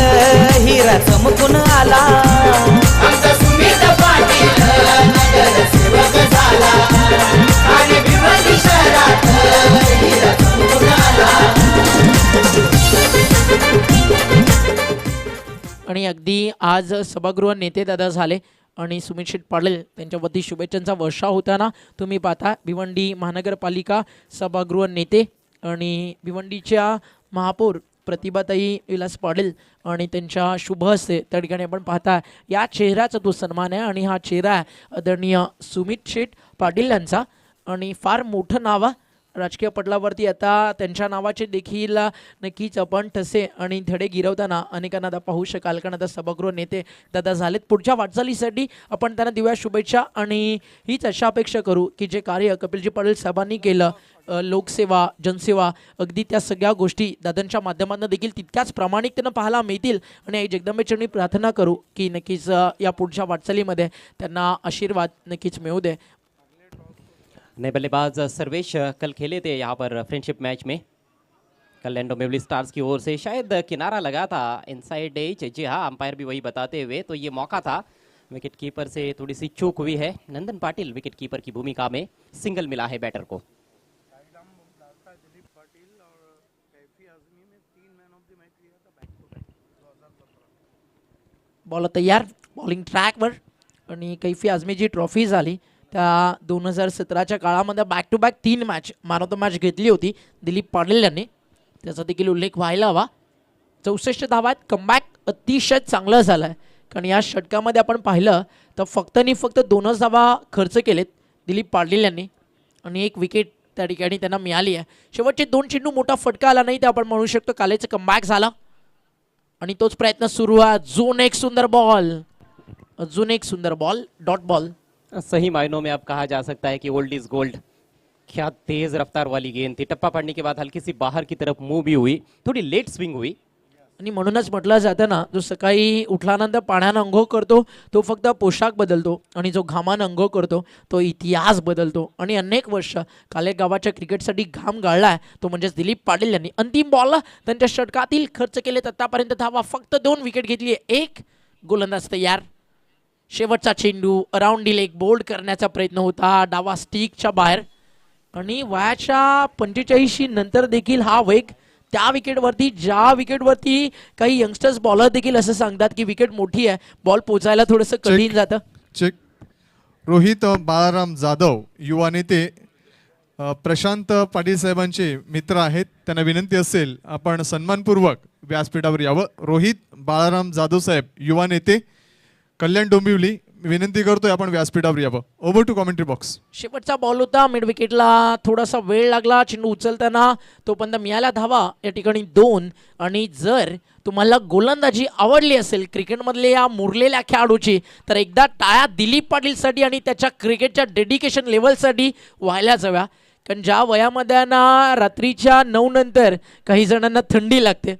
हिरा चमकून आला. आमचा सुमित पाटील नगरसेवक झाला. ठाणे भिवंडी शहरात हिरा चमकून आला. आणि अगदी आज सभागृह नेते दादा झाले आणि सुमित शेठ पाटील त्यांच्यावरती शुभेच्छांचा वर्षाव होताना तुम्ही पाहता. भिवंडी महानगरपालिका सभागृह नेते आणि भिवंडीच्या महापौर प्रतिभाताई विलास पाटील आणि त्यांच्या शुभ हस्ते त्या ठिकाणी आपण पाहता या चेहऱ्याचा तो सन्मान आहे आणि हा चेहरा आहे आदरणीय सुमित शेठ पाटील यांचा. आणि फार मोठं नाव राजकीय पटलावरती आता त्यांच्या नावाचे देखील नक्कीच आपण ठसे आणि धडे गिरवताना अनेकांना आता पाहू शकाल कारण आता सभागृह नेते दादा झालेत. पुढच्या वाटचालीसाठी आपण त्यांना देऊया शुभेच्छा आणि हीच अशा अपेक्षा करू की जे कार्य कपिलजी पाटील साहेबांनी केलं लोकसेवा जनसेवा अगदी त्या सगळ्या गोष्टी दादांच्या माध्यमातून देखील तितक्याच प्रामाणिकतेनं पाहायला मिळतील. आणि आई जगदंबेचरणी प्रार्थना करू की नक्कीच या पुढच्या वाटचालीमध्ये त्यांना आशीर्वाद नक्कीच मिळू दे. नए बल्लेबाज सर्वेश कल खेले थे यहाँ पर फ्रेंडशिप मैच में. कल लैंडो मेवली स्टार्स की ओर से शायद किनारा लगा था इनसाइड एज. जी हाँ अंपायर भी वही बताते हुए तो ये मौका था. विकेट कीपर से थोड़ी सी चूक हुई है. नंदन पाटिल विकेट कीपर की भूमिका में. सिंगल मिला है बैटर को. बॉल तयार बॉलिंग ट्रॅकवर आणि कैफी आझमी जी ट्रॉफी झाली त्या 2017च्या काळामध्ये back to back 3 match man of the match घेतली होती दिलीप पाटील यांनी. त्याचा देखील उल्लेख व्हायला हवा. 64 धावा आहेत. कमबॅक अतिशय चांगलं झालं आहे, कारण या षटकामध्ये आपण पाहिलं तर फक्त आणि फक्त 2च धावा खर्च केलेत दिलीप पाटील यांनी आणि 1 विकेट त्या ठिकाणी त्यांना मिळाली आहे. शेवटचे 2 चेंडू मोठा फटका आला नाही, ते आपण म्हणू शकतो कालेचं कमबॅक झालं आणि तोच प्रयत्न सुरू आहे. अजून एक सुंदर बॉल, अजून एक सुंदर बॉल, डॉट बॉल. सही मायनों में अब कहा जा सकता है कि ओल्ड इज गोल्ड. क्या तेज रफ्तार वाली गेंद थी, टप्पा पड़ने के बाद हल्की सी बाहर की तरफ मूव भी हुई, थोड़ी लेट स्विंग हुई. आणि म्हणूनच म्हटलं जातं ना, जो सकाळी उठल्यानंतर पाण्यानं अंघोळ करतो तो फक्त पोशाख बदलतो आणि जो घामानं अंघोळ करतो तो इतिहास बदलतो. आणि अनेक वर्ष काले गावाच्या क्रिकेटसाठी घाम गाळलाय तो म्हणजेच दिलीप पाटील यांनी. अंतिम बॉल त्यांच्या षटकातील खर्च केलेत आतापर्यंत धावा फक्त 2 विकेट घेतली आहे. 1 गोलंदाज तयार. शेवटचा चेंडू अराउंड डी लेग बोल्ड करण्याचा प्रयत्न होता, डावा स्टिकच्या बाहेर. आणि वयाच्या 45 नंतर देखील हा वेग त्या विकेटवरती, ज्या विकेटवरती काही यंगस्टर्स बॉलर देखील असं सांगतात की विकेट मोठी आहे, बॉल पोचायला थोडंसं कठीण जातं. चेक. रोहित बाळाराम जाधव युवा नेते प्रशांत पाटील साहेबांचे मित्र आहेत, त्यांना विनंती असेल आपण सन्मानपूर्वक व्यासपीठावर यावं. रोहित बाळाराम जाधव साहेब युवा नेते कल्याण डोंबिवली, विनंती करतोय आपण व्यासपीठावर यावं. Over to commentary box. शेवटचा बॉल होता, मिड विकेटला थोडासा वेळ लागला, चेंडू उचलताना तोपर्यंत मिळाल्या धावा या ठिकाणी 2. आणि जर तुम्हाला गोलंदाजी आवडली असेल क्रिकेटमधले या मुरलेल्या खेळाडूची, तर एकदा टाळ्या दिलीप पाटीलसाठी आणि त्याच्या क्रिकेटच्या डेडिकेशन लेवलसाठी व्हायला जाव्या. कारण ज्या वयामध्ये ना रात्रीच्या 9 नंतर काही जणांना थंडी लागते,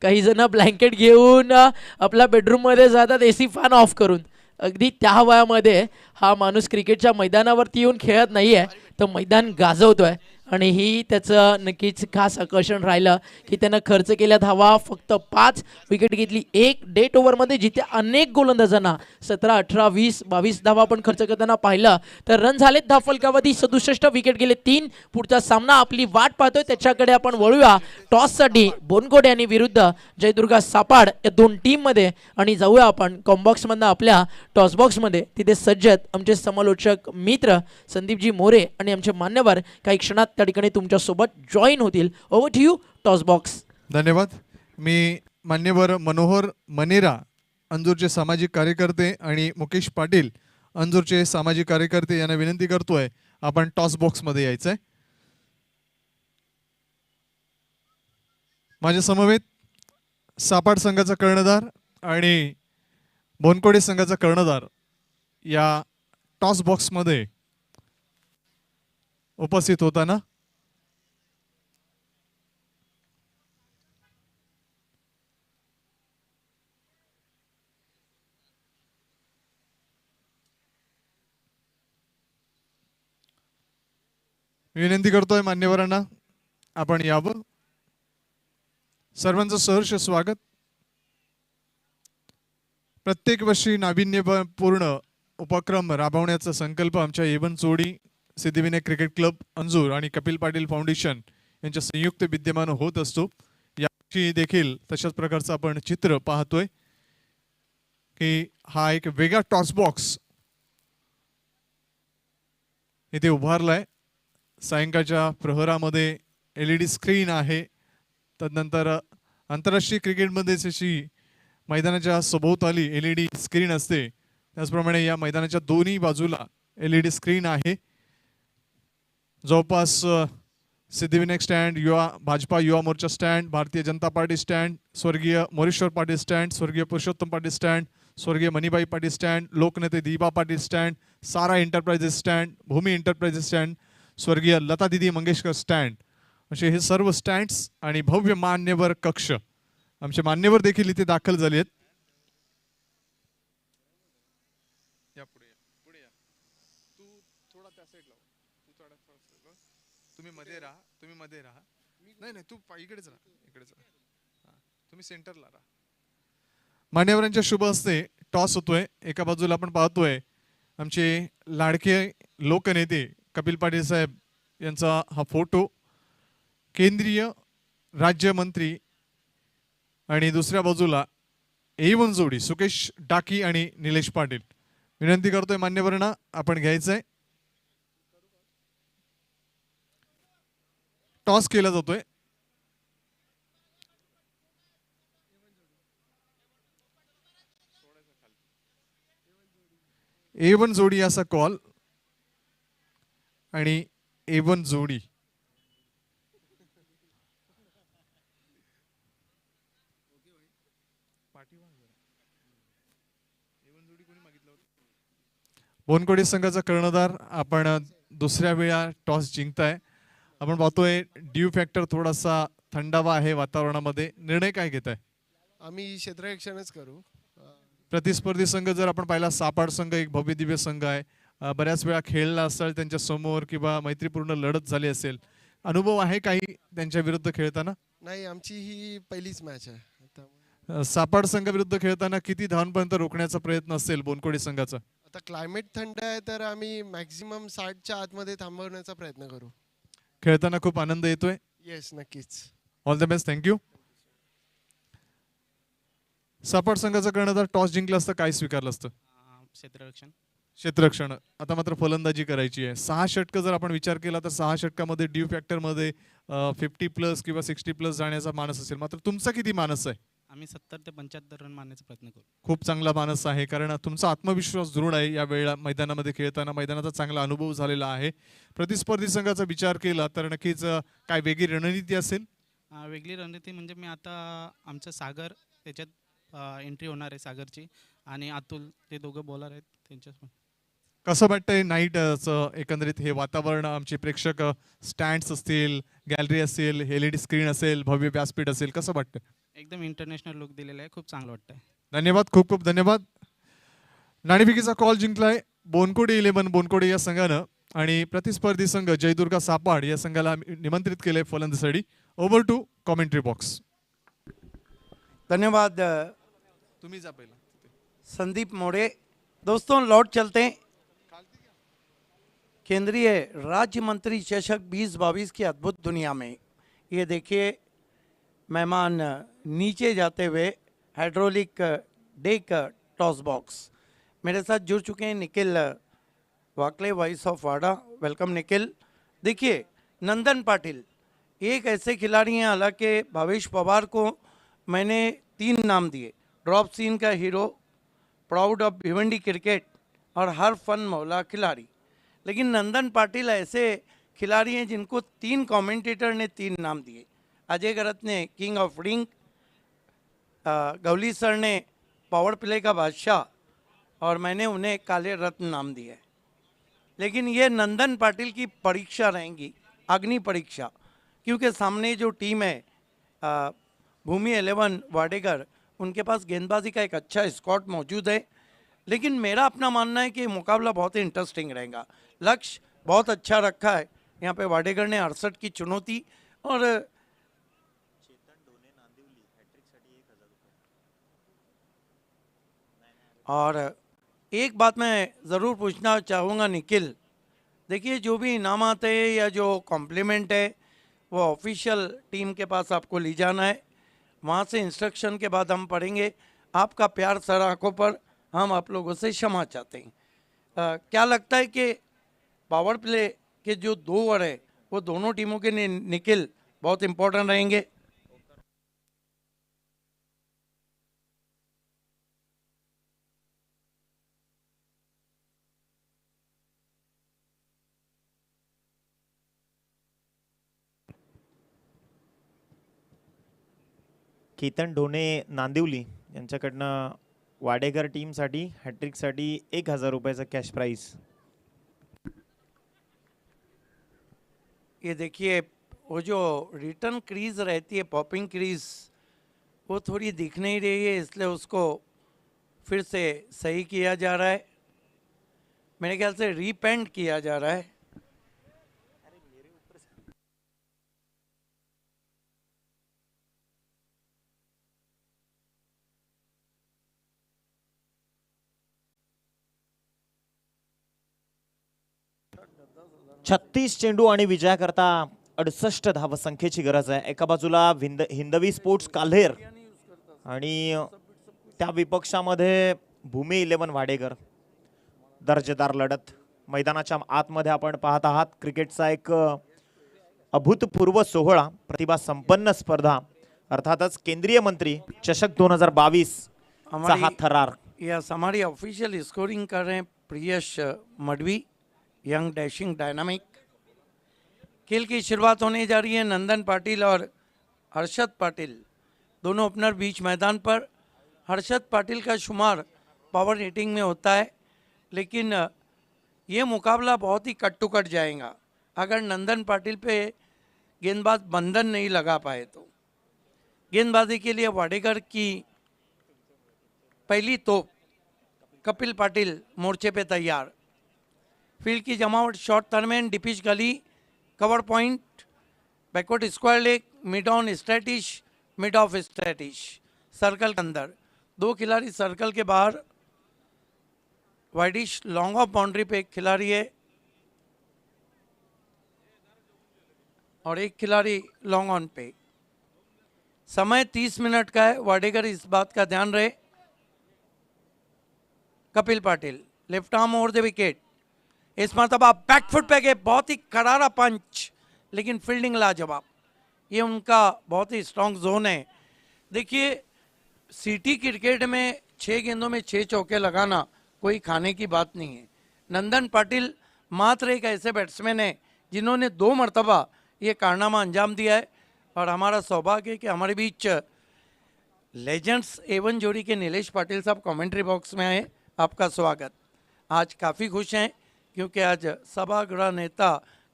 काही जण ब्लँकेट घेऊन आपल्या बेडरूममध्ये जातात AC फॅन ऑफ करून. अगदी त्या वयामध्ये हा माणूस क्रिकेटच्या मैदानावरती येऊन खेळत नाही आहे, तर मैदान गाजवतोय. आणि ही त्याचं नक्कीच खास आकर्षण राहिलं की त्यानं खर्च केल्या धावा फक्त 5 विकेट घेतली 1 डेट ओव्हरमध्ये, जिथे अनेक गोलंदाजांना 17, 18, 20, 22 धावा आपण खर्च करताना पाहिलं. तर रन झालेत धावफलकावरती 67, विकेट गेले 3. पुढचा सामना आपली वाट पाहतोय, त्याच्याकडे आपण वळूया. टॉससाठी बोनकोडे यांनी विरुद्ध जयदुर्गा सापाड या 2 टीममध्ये, आणि जाऊया आपण कॉम्बॉक्समधनं आपल्या टॉसबॉक्समध्ये. तिथे सज्जत आमचे समालोचक मित्र संदीपजी मोरे आणि आमचे मान्यवर काही क्षणात त्या ठिकाणी तुमच्या सोबत जॉईन होतील. Over to you toss box. धन्यवाद. मी मान्यवर मनोहर मनेरा अंजूरचे सामाजिक कार्यकर्ते आणि मुकेश पाटील अंजूरचे सामाजिक कार्यकर्ते यांना विनंती करतोय आपण टॉस बॉक्स मध्ये यायचंय. माझ्या समवेत सापाड संघाचा कर्णधार आणि बोनकोडे संघाचा कर्णधार या टॉस बॉक्स मध्ये उपस्थित होताना विनंती करतोय मान्यवरांना आपण यावं. सर्वांचं सहर्ष स्वागत. प्रत्येक वर्षी नाविन्यपूर्ण उपक्रम राबवण्याचा संकल्प आमच्या एवन चोडी सिद्धिविनायक क्रिकेट क्लब अंजूर आणि कपिल पाटील फाउंडेशन यांच्या संयुक्त विद्यमान होत असतो. यावर्षी देखील तशाच प्रकारचं आपण चित्र पाहतोय की हा एक वेगळा टॉस बॉक्स इथे उभारलाय. सायंकाळच्या प्रहरामध्ये LED स्क्रीन आहे. तदनंतर आंतरराष्ट्रीय क्रिकेटमध्ये जशी मैदानाच्या सभोवताली LED स्क्रीन असते, त्याचप्रमाणे या मैदानाच्या दोन्ही बाजूला LED स्क्रीन आहे. जवळपास Siddhivinayak stand, Bhajpa Yuva Morcha stand, Bharatiya Janata party stand, स्वर्गीय मोरेश्वर पाटील स्टँड, स्वर्गीय पुरुषोत्तम पाटील स्टँड, स्वर्गीय मणिबाई पाटील स्टँड, लोकनेते दीपा पाटील स्टँड, सारा एंटरप्राइजेस स्टँड, भूमी एंटरप्राइजेस स्टँड, स्वर्गीय लता दिदी मंगेशकर स्टँड, असे हे सर्व स्टँड्स आणि भव्य मान्यवर कक्ष. आमचे मान्यवर देखील इथे दाखल झाले आहेत. तुम्ही मध्ये राहा. नाही तू इकडेच राहा. तुम्ही सेंटरला राहा. मान्यवरांच्या शुभ हस्ते टॉस होतोय. एका बाजूला आपण पाहतोय आमचे लाडके लोकनेते कपिल पाटील साहेब यांचा हा फोटो, केंद्रीय राज्यमंत्री, आणि दुसऱ्या बाजूला एवन जोडी सुकेश डाकी आणि निलेश पाटील. विनंती करतोय मान्यवरांना आपण घ्यायचंय. टॉस केला जातोय. A1 जोडी असा कॉल आणि A1 जोडी बोनकोडी संघाचा कर्णधार आपण दुसऱ्या वेळा टॉस जिंकताय. आपण पाहतोय ड्यू फॅक्टर थोडासा थंडावा आहे वातावरणामध्ये. निर्णय काय घेताय? आम्ही क्षेत्ररक्षणच करू. प्रतिस्पर्धी संघ जर आपण पाहिला सापाड संघ एक भव्य दिव्य संघ आहे. बऱ्याच वेळा खेळला असेल त्यांच्या समोर किंवा मैत्रीपूर्ण लढत झाली असेल. अनुभव आहे काही त्यांच्या विरुद्ध खेळताना? नाही, आमची ही पहिलीच मॅच आहे. त्यामुळे सापाड संघ विरुद्ध खेळताना किती धावांपर्यंत रोखण्याचा प्रयत्न असेल बोनकोडी संघाचा? आता क्लायमेट थंड आहे तर आम्ही मॅक्झिमम 60च्या आतमध्ये थांबवण्याचा प्रयत्न करू. खेळताना खूप आनंद येतोय. येस, नक्कीच. All the best. थँक्यू. सापाड संघाचा कर्णधार टॉस जिंकला असतं काय स्वीकारलं असतं? क्षेत्ररक्षण. क्षेत्ररक्षण. आता मात्र फलंदाजी करायची आहे. 6 षटक जर आपण विचार केला तर 6 षटकामध्ये ड्यू फॅक्टर मध्ये 50+ किंवा 60+ जाण्याचा मानस असेल. मात्र तुमचा किती मानस आहे? आम्ही 70 ते 75 रन मारण्याचा प्रयत्न करू. खूप चांगला मानस आहे कारण तुमचा आत्मविश्वास दृढ आहे. या वेळेला मैदानामध्ये खेळताना मैदानाचा चांगला अनुभव झालेला आहे. प्रतिस्पर्धी संघाचा विचार केला तर नक्कीच काय वेगळी रणनीती असेल? वेगळी रणनीती म्हणजे मी आता आमचं सागर त्याच्यात एंट्री होणार आहे सागरची आणि अतुल ते दोघं बॉलर आहेत त्यांच्या. कसं वाटतंय नाईटचं एकंदरीत हे वातावरण? आमचे प्रेक्षक स्टँड्स असतील, गॅलरी असेल, LED स्क्रीन असेल, भव्य व्यासपीठ असेल, कसं वाटतं? एकदम इंटरनॅशनल लुक दिलेला आहे. खूप चांगलं वाटतंय. धन्यवाद. खूप खूप धन्यवाद. नाणेफेकीचा कॉल जिंकलाय बोनकोडी 11 बोनकोडी या संघानं आणि प्रतिस्पर्धी संघ जयदुर्गा सापाड या संघाला निमंत्रित केले फलंदाजीसाठी. Over to commentary box. धन्यवाद तुम्ही जा पहिला. संदीप मोड़े. दोस्तों लौट चलते हैं केंद्रीय राज्य मंत्री चषक 2022 की अद्भुत दुनिया में. ये देखिए मेहमान नीचे जाते हुए हाइड्रोलिक डेक टॉस बॉक्स. मेरे साथ जुड़ चुके हैं निखिल वाकले, voice of Wada. Welcome Nikhil. देखिए नंदन पाटिल एक ऐसे खिलाड़ी हैं, हालांकि भावेश पवार को मैंने 3 नाम दिए. ड्रॉप सीन का hero, proud of Bhiwandi cricket और हर फन मौला खिलाड़ी. लेकिन नंदन पाटिल ऐसे खिलाड़ी हैं जिनको 3 कमेंटेटर ने 3 नाम दिए. अजय गरत ने king of ring, Gawali sir ने पावर प्ले का बादशाह और मैंने उन्हें काले रत्न नाम दिया है. लेकिन ये नंदन पाटिल की परीक्षा रहेंगी, अग्नि परीक्षा, क्योंकि सामने जो टीम है भूमि 11 वाडेकर, उनके पास गेंदबाजी का एक अच्छा स्क्वाड मौजूद है. लेकिन मेरा अपना मानना है कि ये मुकाबला बहुत ही इंटरेस्टिंग रहेगा. लक्ष्य बहुत अच्छा रखा है. यहाँ पे वाडेकर ने 68 की चुनौती और एक बात मैं ज़रूर पूछना चाहूँगा निखिल. देखिए जो भी इनामात है या जो कॉम्प्लीमेंट है वो ऑफिशियल टीम के पास आपको ले जाना है. वहाँ से इंस्ट्रक्शन के बाद हम पढ़ेंगे. आपका प्यार सर आँखों पर, हम आप लोगों से क्षमा चाहते हैं. क्या लगता है कि पावर प्ले के जो 2 ओवर है वो दोनों टीमों के लिए निखिल बहुत इम्पोर्टेंट रहेंगे? केतन ढोणे नांदिवली यांच्याकडनं वाडेकर टीमसाठी हॅट्रिकसाठी 1000 रुपयाचा कॅश प्राइस. ये देखिए वो जो रिटर्न क्रीज रहती है, पॉपिंग क्रीज, वो थोड़ी दिख नहीं रही है, इसलिए उसको फिर से सही किया जा रहा है. मेरे ख्याल से रीपेंट किया जा रहा है. छत्तीस चेंडू आणि विजयाकरता 68 धावसंख्येची गरज आहे. एका बाजूला हिंदवी स्पोर्ट्स काल्हेर आणि त्या विपक्षामध्ये भूमी 11 वाडेकर. दर्जेदार लढत मैदानाच्या आतमध्ये आपण पाहत आहात. क्रिकेटचा एक अभूतपूर्व सोहळा, प्रतिभा संपन्न स्पर्धा, अर्थातच केंद्रीय मंत्री चषक 2022 चा हा थरार. यस, हमारी ऑफिशियल स्कोरिंग कर रहे हैं प्रियश मडवी, यंग डैशिंग डायनामिक। खेल की शुरुआत होने जा रही है। नंदन पाटिल और हर्षद पाटिल दोनों ओपनर बीच मैदान पर। हर्षद पाटिल का शुमार पावर रेटिंग में होता है, लेकिन ये मुकाबला बहुत ही कट टू कट जाएगा अगर नंदन पाटिल पे गेंदबाज बंधन नहीं लगा पाए तो। गेंदबाजी के लिए वाडेकर की पहली तोप कपिल पाटिल मोर्चे पे तैयार। फील्ड की जमावट short third man, deepish gully, cover point, backward square leg, mid on straightish, mid off straightish. Circle के अंदर 2 खिलाड़ी, सर्कल के बाहर वाइडिश लॉन्ग ऑफ बाउंड्री पे एक खिलाड़ी है और एक खिलाड़ी लॉन्ग ऑन पे। समय 30 मिनट का है। वाडेकर इस बात का ध्यान रहे। Kapil Patil left arm over the wicket. इस मरतबा बैकफुट पे गए, बहुत ही करारा पंच, लेकिन फील्डिंग लाजवाब। ये उनका बहुत ही स्ट्रॉन्ग जोन है। देखिए, सिटी क्रिकेट में 6 गेंदों में 6 चौके लगाना कोई खाने की बात नहीं है। नंदन पाटिल मात्र एक ऐसे बैट्समैन है जिन्होंने 2 मरतबा ये कारनामा अंजाम दिया है और हमारा सौभाग्य है कि हमारे बीच लेजेंड्स A1 जोड़ी के नीलेश पाटिल साहब कमेंट्री बॉक्स में आए। आपका स्वागत। आज काफ़ी खुश हैं क्योंकि आज सभागृह नेता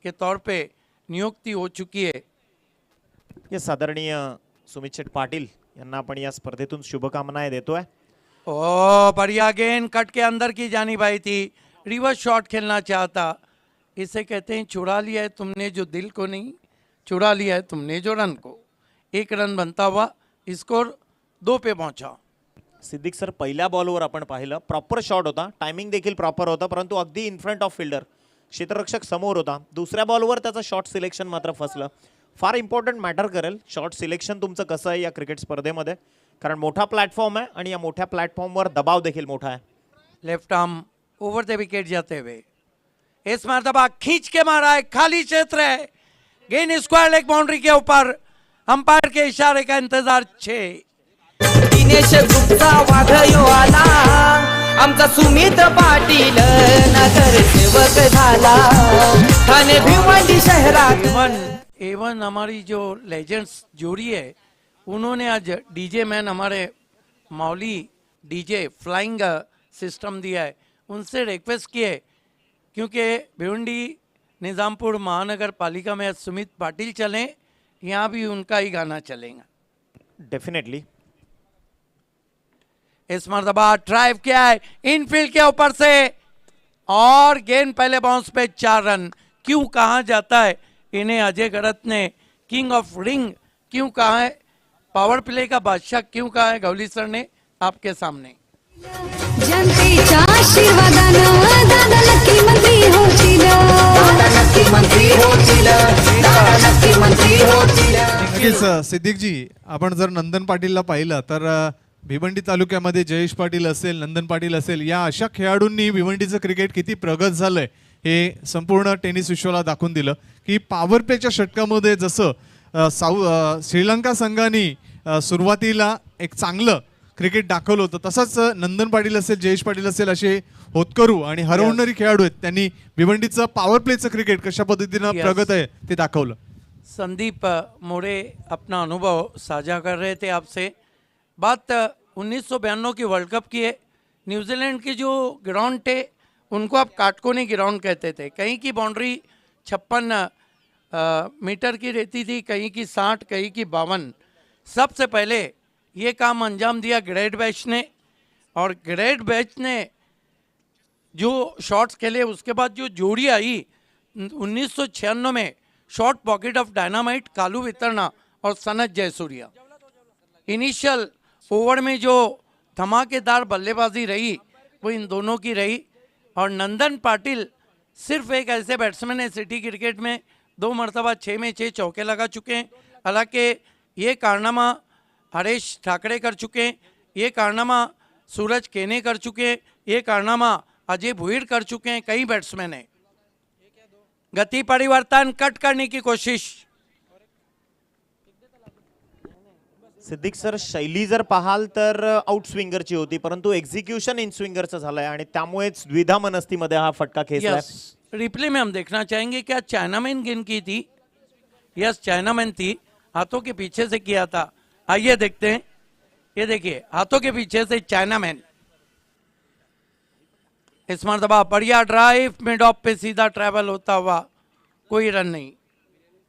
के तौर पे नियुक्ती हो चुकी है। ये आदरणीय सुमित शेठ पाटील यांना आपण या स्पर्धेतून शुभकामनाएं देतोय। ओ बढ़िया गेंद कट के अंदर की जानी भाई थी। रिवर्स शॉट खेलना चाहता। इसे कहते हैं चुरा लिया है तुमने जो दिल को नहीं, चुरा लिया है तुमने जो रन को। 1 रन बनता हुआ स्कोर 2 पे पहुंचा। सिद्दीक सर, पहिल्या बॉलवर आपण पाहिलं प्रॉपर शॉट होता, टायमिंग देखील प्रॉपर होता, परंतु अगदी इन फ्रंट ऑफ फिल्डर, क्षेत्ररक्षक समोर होता। दुसऱ्या बॉलवर त्याचं शॉट सिलेक्शन मात्र फसलं। फार इम्पॉर्टंट मॅटर करेल शॉट सिलेक्शन तुमचं कसं आहे या क्रिकेट स्पर्धेमध्ये, कारण मोठा प्लॅटफॉर्म आहे आणि या मोठ्या प्लॅटफॉर्मवर दबाव देखील मोठा है। Left arm over the wicket जाते हुए इस मरतबा खींच के मारा है, खाली क्षेत्र है, गेंद स्क्वायर लेग बाउंड्री के ऊपर। अंपायर के इशारे का इंतजार 6। दिनेश गुप्ता वाघयो आला, आमचा सुमित पाटील नगरसेवक झाला, ठाणे भिवंडी शहरात। A1 हमारी जो लेजेंड्स जोड़ी है उन्होंने आज डीजे मैन हमारे मौली डीजे फ्लाइंग सिस्टम दिया है। उनसे रिक्वेस्ट किए क्योंकि भिवंडी निज़ामपुर महानगर पालिका में सुमित पाटिल चलें, यहाँ भी उनका ही गाना चलेगा। डेफिनेटली इस मरतबा ड्राइव किया है इनफील्ड के ऊपर से और गेंद पहले बाउंस पे 4 रन। क्यों कहा जाता है इन्हें अजय गरत ने किंग ऑफ रिंग क्यों कहा है, पावर प्ले का बादशाह क्यों कहा है गवली सर ने आपके सामने। जनतेच्या आशीर्वादानं दादा नक्की मंत्री होतील, दादा नक्की मंत्री होतील, दादा नक्की मंत्री होतील। नक्कीच सिद्दीक जी, आपण जर नंदन पाटीलला पाहिलं तर भिवंडी तालुक्यामध्ये जयेश पाटील असेल, नंदन पाटील असेल, या अशा खेळाडूंनी भिवंडीचं क्रिकेट किती प्रगत झालंय हे संपूर्ण टेनिस विश्वाला दाखवून दिलं की पॉवर प्लेच्या षटकामध्ये जसं श्रीलंका संघाने सुरुवातीला एक चांगलं क्रिकेट दाखवलं होतं, तसंच नंदन पाटील असेल, जयेश पाटील असेल, असे होतकरू आणि हरवणारी खेळाडू आहेत, त्यांनी भिवंडीचं पॉवर प्लेचं क्रिकेट कशा पद्धतीनं प्रगत आहे ते दाखवलं। संदीप मोरे अपना अनुभव साझा कर रहे थे आपसे। बात 1992 की वर्ल्ड कप की है। न्यूजीलैंड के जो ग्राउंड थे उनको आप काटकोनी ग्राउंड कहते थे। कहीं की बाउंड्री 56 मीटर की रहती थी, कहीं की 60, कहीं की 52। सबसे पहले ये काम अंजाम दिया ग्रेट बैच ने, और ग्रेट बैच ने जो शॉट्स खेले उसके बाद जो जोड़ी आई 1996 में शॉर्ट पॉकेट ऑफ डायनामाइट, कालू वितरणा और सनत जयसूर्या। इनिशियल ओवर में जो धमाकेदार बल्लेबाजी रही वो इन दोनों की रही। और नंदन पाटिल सिर्फ एक ऐसे बैट्समैन है सिटी क्रिकेट में 2 मरतबा 6 में 6 चौके लगा चुके हैं। हालांकि ये कारनामा हरेश ठाकरे कर चुके हैं, ये कारनामा सूरज केने कर चुके हैं, ये कारनामा अजय भुईर कर चुके हैं। कई बैट्समैन हैं। गति परिवर्तन कट करने की कोशिश। सिद्दीक सर, शैली जर पाहाल तर आउट स्विंगरची होती, परंतु एक्झिक्युशन इन स्विंगरचं झालंय आणि त्यामुळेच द्विधा मनस्थितीमध्ये हा फटका खेचलाय. यस, रिप्ले में हम देखना चाहेंगे क्या चाइनामैन गेंद की थी. यस, चाइनामैन थी, हाथों के पीछे से किया था. आइए देखते हैं. ये देखिए, हाथों के पीछे से चाइनामैन. इस मरतबा बढ़िया ड्राइव, मिड ऑफ पे सीधा ट्रैवल होता हुआ, कोई रन नहीं.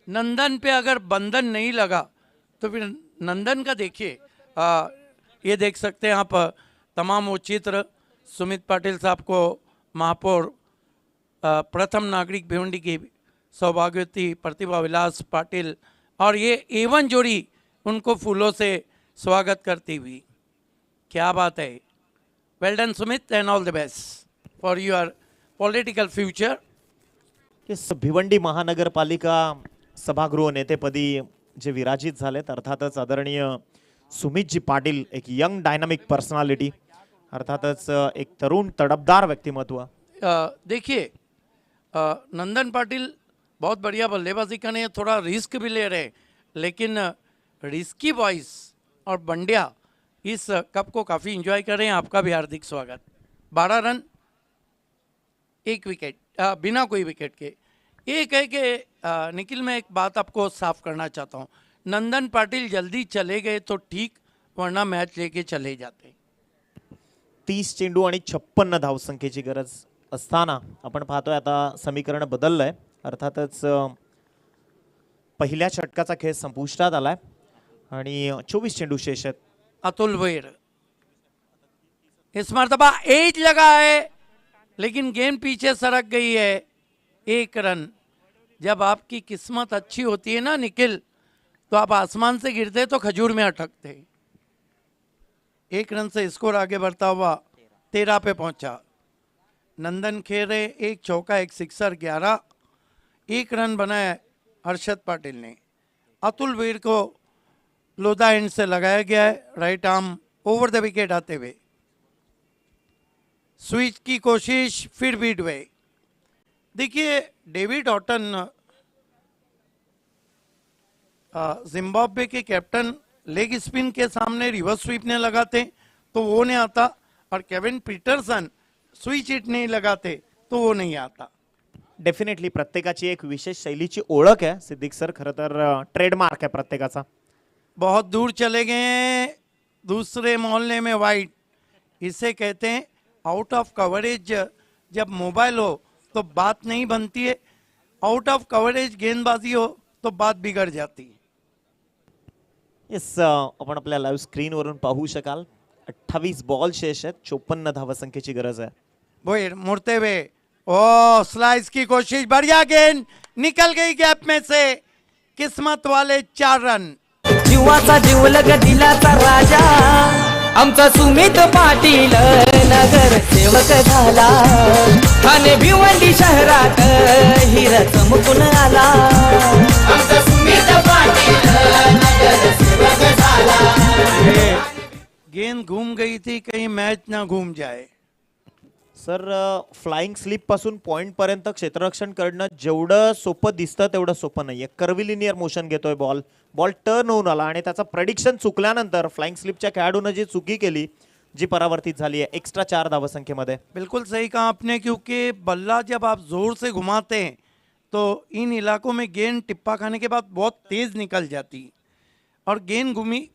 नंदन पे अगर बंधन नहीं लगा तो फिर नंदन का देखिए, ये देख सकते हैं आप तमाम वो चित्र. सुमित पाटिल साहब को महापौर प्रथम नागरिक भिवंडी की सौभाग्यवती प्रतिभा विलास पाटिल और ये एवन जोड़ी उनको फूलों से स्वागत करती हुई. क्या बात है. Well done Sumit and all the best for your political future. Bhiwandi महानगरपालिका सभागृह नेतेपदी जे विराजित झालेत, अर्थातच आदरणीय सुमितजी पाटील, एक यंग डायनामिक पर्सनालिटी, अर्थातच एक तरुण तडफदार व्यक्तिमत्व. देखिए, नंदन पाटिल बहुत बढ़िया बल्लेबाजी करने, थोड़ा रिस्क भी ले रहे, लेकिन रिस्की बॉयज और बंडिया इस कप को काफ़ी एंजॉय कर रहे हैं. आपका भी हार्दिक स्वागत. 12 रन, 1 विकेट, बिना कोई विकेट के. एक है कि निखिल, मैं एक बात आपको साफ करना चाहता हूँ. नंदन पाटिल जल्दी चले गए तो ठीक, वरना मैच लेके चले जाते. 30 चेंडू आणि 56 धावसंख्येची गरज असताना आपण पाहतोय आता समीकरण बदललंय. अर्थातच पहिल्या षटकाचा खेळ संपुष्टात आलाय आणि 24 चेंडू शेष आहेत. अतुल भैर, इस मरतबा एज लगा है लेकिन गेंद पीछे सरक गई है. 1 रन. जब आपकी किस्मत अच्छी होती है ना निखिल, तो आप आसमान से गिरते तो खजूर में अटकते. 1 रन से स्कोर आगे बढ़ता हुआ 13 पे पहुंचा. नंदन खेरे 1 चौका 1 सिक्सर 11. 1 रन बनाया हर्षद पाटिल ने. अतुल वीर को लोधा एंड से लगाया गया है, right arm over the wicket आते हुए. स्विच की कोशिश, फिर बीट हुए. देखिए, डेविड ऑटन जिम्बाब्वे के कैप्टन लेग स्पिन के सामने रिवर्स स्वीप नहीं लगाते तो वो नहीं आता, और केविन पीटरसन स्विच हिट नहीं लगाते तो वो नहीं आता. डेफिनेटली प्रत्येकाची एक विशेष शैलीची ओळख आहे सिद्दीक सर, खरं तर ट्रेडमार्क आहे प्रत्येकाचा. बहुत दूर चले गए दूसरे मोहल्ले में वाइड. इसे कहते हैं आउट ऑफ कवरेज. जब मोबाइल हो तो बात नहीं बनती है, आउट ऑफ कवरेज गेंदबाजी हो तो बात बिगड़ जाती है. येस, आपण आपल्या लाईव्ह स्क्रीनवरून पाहू शकाल 28 बॉल शेष आहेत, 54 धावसंख्येची गरज आहे. भोईर मुड़ते हुए, ओ स्लाइस की कोशिश, बढ़िया गेंद निकल गई गैप में से. किस्मत वाले 4 रन. जीवाचा जीवलग दिलाचा राजा आमचा सुमित पाटील नगर सेवक झाला. ठाणे भिवंडी शहरात हिरा चमकून आला. आमचा सुमित पाटील नगर सेवक झाला. गेंद घूम गई थी, कहीं मैच ना घूम जाए. सर, फ्लाइंग स्लिप पासून पॉइंट पर्यंत क्षेत्ररक्षण करणं जेवढं सोपं दिसतं तेवढं सोपं नाहीये. कर्विलिनियर मोशन घेतोय बॉल, बॉल टर्न होऊन आला आणि त्याचा प्रेडिक्शन चुकल्यानंतर फ्लाइंग स्लिपच्या खेळाडूनं जी चुकी केली, जी परावर्तित झाली आहे एक्स्ट्रा 4 धावसंख्येमध्ये. बिल्कुल सही कहा आपने, क्योंकि बल्ला जब आप जोर से घुमाते हैं तो इन इलाकों में गेंद टिप्पा खाने के बाद बहुत तेज निकल जाती, और गेंद घूमी,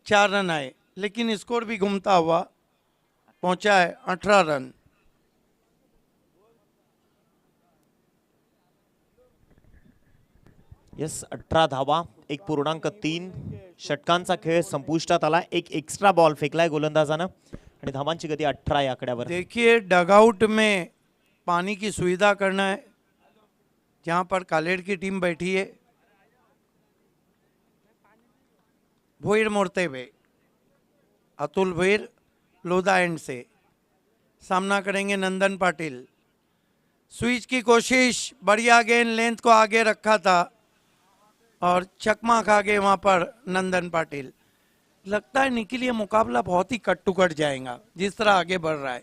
4 रन आए, लेकिन स्कोर भी घूमता हुआ पहुंचा है 18 रन. येस, 18 धावा, 1.3 षटकांचा खेळ संपुष्टात आला. एक एक्स्ट्रा बॉल फेकलाय गोलंदाजानं आणि धावांची गती 18 या आकड्यावर. देखिए, डगआउट में पानी की सुविधा करना है, जहां पर कालेड़ की टीम बैठी है. भोईर मोड़ते हुए, अतुल भोईर लोधा एंड से सामना करेंगे नंदन पाटिल. स्विच की कोशिश, बढ़िया गेंद, लेंथ को आगे रखा था और चकमा खा गए वहां पर नंदन पाटिल. लगता है निखिल ये मुकाबला बहुत ही कट टू कट जाएगा जिस तरह आगे बढ़ रहा है.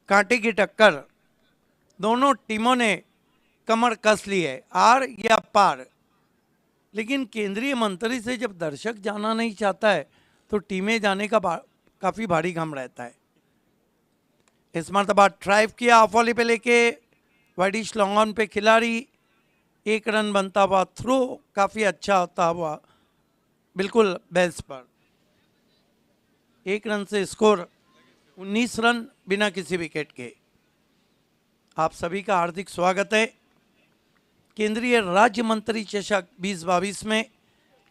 कांटे की टक्कर, दोनों टीमों ने कमर कस ली है. आर या पार. लेकिन केंद्रीय मंत्री से जब दर्शक जाना नहीं चाहता है तो टीमें जाने का काफ़ी भारी काम रहता है। इस मरतबा ड्राइव किया ऑफ वॉली पे लेके वाइडिश लॉन्ग ऑन पे खिलाड़ी, 1 रन बनता हुआ थ्रो काफ़ी अच्छा होता हुआ बिल्कुल बेस पर, 1 रन से स्कोर 19 रन बिना किसी विकेट के। आप सभी का हार्दिक स्वागत है। केंद्रीय राज्य मंत्री चषक 2022 में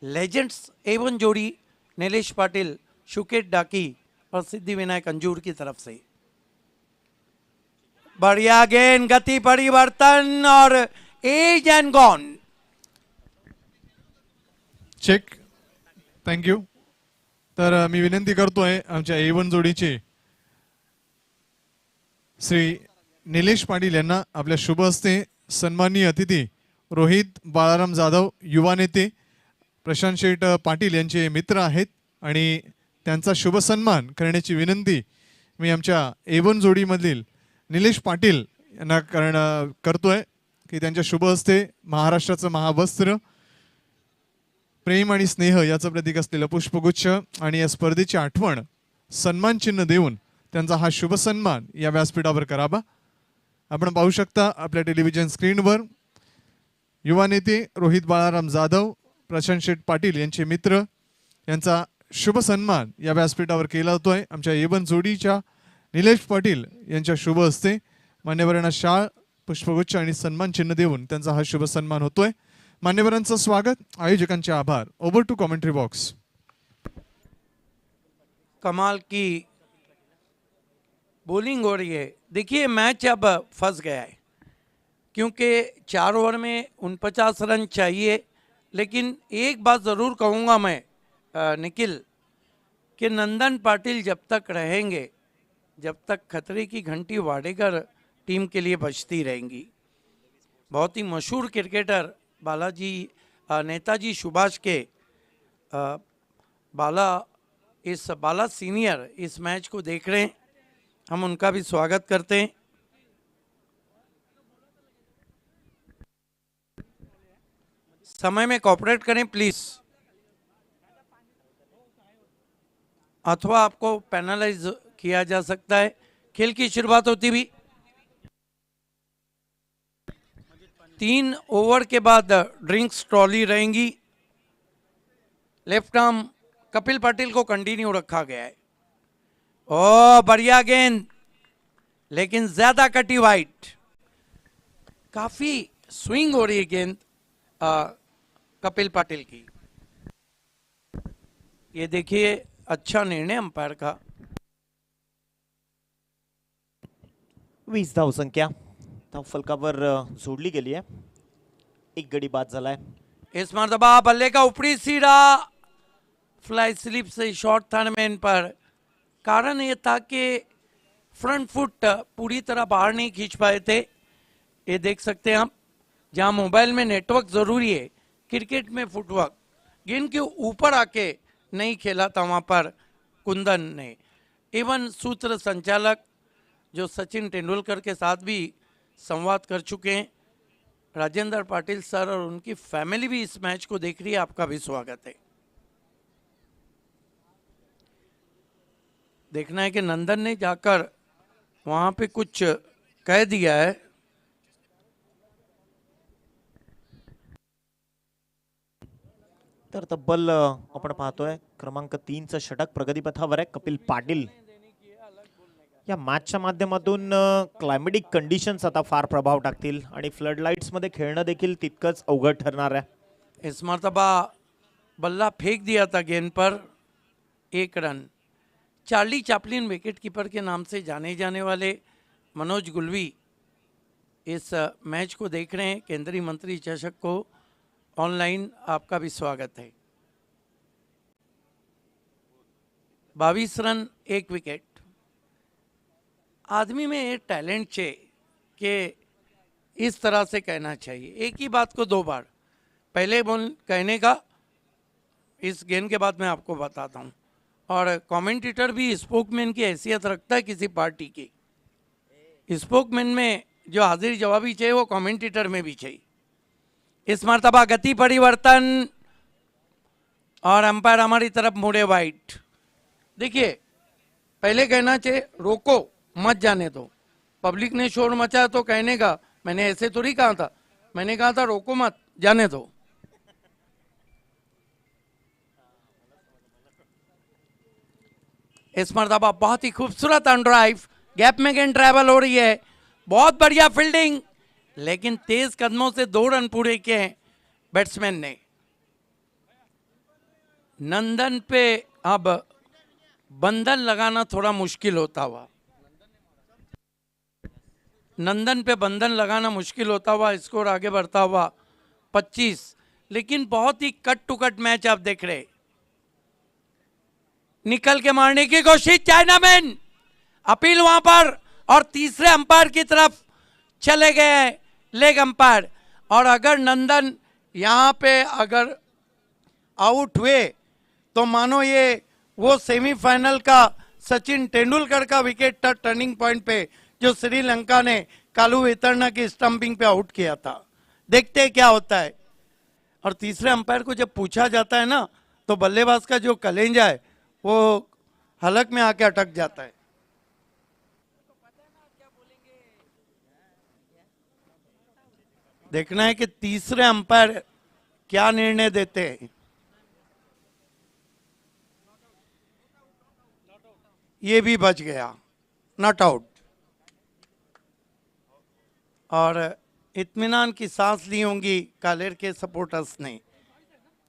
लेजेंड्स A1 जोड़ी नीलेश पाटिल, शुकेत डाकी और सिद्धि विनायक अंजूर की तरफ से। बढ़िया गेंद, गति परिवर्तन और edge and gone. Check, thank you. तर मी विनंती करतोय आमच्या A1 जोडीचे श्री निलेश पाटील यांना आपल्या शुभ हस्ते सन्माननीय अतिथी रोहित बाळाराम जाधव, युवा नेते प्रशांत शेठ पाटील यांचे मित्र आहेत आणि त्यांचा शुभ सन्मान करण्याची विनंती मी आमच्या A1 जोडीमधील निलेश पाटील यांना करतोय की त्यांच्या शुभ हस्ते महाराष्ट्राचं महावस्त्र, प्रेम आणि स्नेह याचं प्रतीक असलेलं पुष्पगुच्छ आणि या स्पर्धेची आठवण सन्मान चिन्ह देऊन त्यांचा हा शुभ सन्मान या व्यासपीठावर करावा। आपण पाहू शकता आपल्या टेलिव्हिजन स्क्रीनवर युवा नेते रोहित बाळाराम जाधव, प्रशांत शेठ पाटील यांचे मित्र यांचा शुभ सन्मान या व्यासपीठावर केला जातोय। आमच्या A1 जोडीच्या निलेश पाटील यांच्या शुभ हस्ते मान्यवरांना शाल, पुष्पगुच्छ आणि सन्मान चिन्ह देऊन त्यांचा हा शुभ सन्मान होतोय। मान्यवरांचं स्वागत, आयोजकांचे आभार। Over to commentary box. कमाल की बॉलिंग हो रही है। देखिए मैच अब फंस गया है क्योंकि 4 ओवर में 49 रन चाहिए, लेकिन एक बात ज़रूर कहूँगा मैं निखिल कि नंदन पाटिल जब तक रहेंगे, जब तक खतरे की घंटी वाडेकर टीम के लिए बजती रहेंगी। बहुत ही मशहूर क्रिकेटर नेताजी सुभाष के बाला सीनियर इस मैच को देख रहे हैं, हम उनका भी स्वागत करते हैं। समय में कोऑपरेट करें प्लीज, अथवा आपको पेनलाइज किया जा सकता है। खेल की शुरुआत होती भी 3 ओवर के बाद ड्रिंक्स ट्रॉली रहेंगी। लेफ्ट आर्म कपिल पाटिल को कंटिन्यू रखा गया है। ओ बढ़िया गेंद, लेकिन ज्यादा कटी वाइट, काफी स्विंग हो रही है गेंद कपिल पाटिल की। ये देखिए अच्छा निर्णय अंपायर का। 20 धावसंख्या फलकावर जोडली गेली आहे। 1 गडी बाद झालाय। इस मरतबा बल्ले का ऊपरी सीधा फ्लाई स्लिप से शॉट था मैन पर। कारण ये था कि फ्रंट फुट पूरी तरह बाहर नहीं खींच पाए थे। ये देख सकते हैं आप, जहां मोबाइल में नेटवर्क जरूरी है, क्रिकेट में फुटवर्क गेंद के ऊपर आके नहीं खेला था वहां पर कुंदन ने। एवं सूत्र संचालक जो सचिन तेंदुलकर के साथ भी संवाद कर चुके हैं, राजेंद्र पाटिल सर और उनकी फैमिली भी इस मैच को देख रही है, आपका भी स्वागत है। देखना है कि नंदन ने जाकर वहां पे कुछ कह दिया है। तर तब्बल आपण पाहतोय क्रमांक 3चं षटक प्रगतीपथावर आहे कपिल पाटील। या मॅचच्या माध्यमातून क्लायमेटिक कंडिशन्स आता फार प्रभाव टाकतील आणि फ्लड लाईट्स मध्ये खेळणं देखील तितकंच अवघड ठरणार आहे। इस मरतबा बल्ला फेंक दिया था गेंद पर, 1 run. Charlie Chaplin wicket keeper के नाम से जाने जाने वाले मनोज गुलवी इस मैच को देख रहे हैं। केंद्रीय मंत्री चषक को ऑनलाइन आपका भी स्वागत है। 22 रन 1 विकेट। आदमी में ये टैलेंट है कि इस तरह से कहना चाहिए, एक ही बात को 2 बार। पहले बोल कहने का, इस गेंद के बाद मैं आपको बताता हूँ। और कमेंटेटर भी स्पोकमैन की हैसियत रखता है किसी पार्टी की। स्पोकमैन में जो हाजिर जवाबी चाहिए वो कमेंटेटर में भी चाहिए। इस मर्तबा गति परिवर्तन और अंपायर हमारी तरफ मुड़े वाइट। देखिए पहले कहना चाहिए रोको मत जाने दो, पब्लिक ने शोर मचा तो कहने का, मैंने ऐसे थोड़ी कहा था, मैंने कहा था रोको मत जाने दो। इस मर्तबा बहुत ही खूबसूरत ऑन ड्राइव, गैप में गेंद ट्रैवल हो रही है, बहुत बढ़िया फील्डिंग, लेकिन तेज कदमों से 2 रन पूरे किए हैं बैट्समैन ने। नंदन पे अब बंधन लगाना थोड़ा मुश्किल होता हुआ, नंदन पे बंधन लगाना मुश्किल होता हुआ, स्कोर आगे बढ़ता हुआ 25, लेकिन बहुत ही कट टू कट मैच आप देख रहे। निकल के मारने की कोशिश चाइनामैन, अपील वहां पर, और तीसरे अंपायर की तरफ चले गए लेग अंपायर। और अगर नंदन यहां पे अगर आउट हुए तो मानो ये वो सेमीफाइनल का सचिन तेंदुलकर का विकेट था टर्निंग पॉइंट पे, जो श्रीलंका ने कालू वितरणा की स्टंपिंग पे आउट किया था। देखते हैं क्या होता है। और तीसरे अंपायर को जब पूछा जाता है ना, तो बल्लेबाज का जो कलेंजा है वो हलक में आके अटक जाता है। देखना है कि तीसरे अंपायर क्या निर्णय देते हैं। ये भी बच गया, नॉट आउट। और इत्मीनान की सांस ली होंगी कालेर के सपोर्टर्स ने।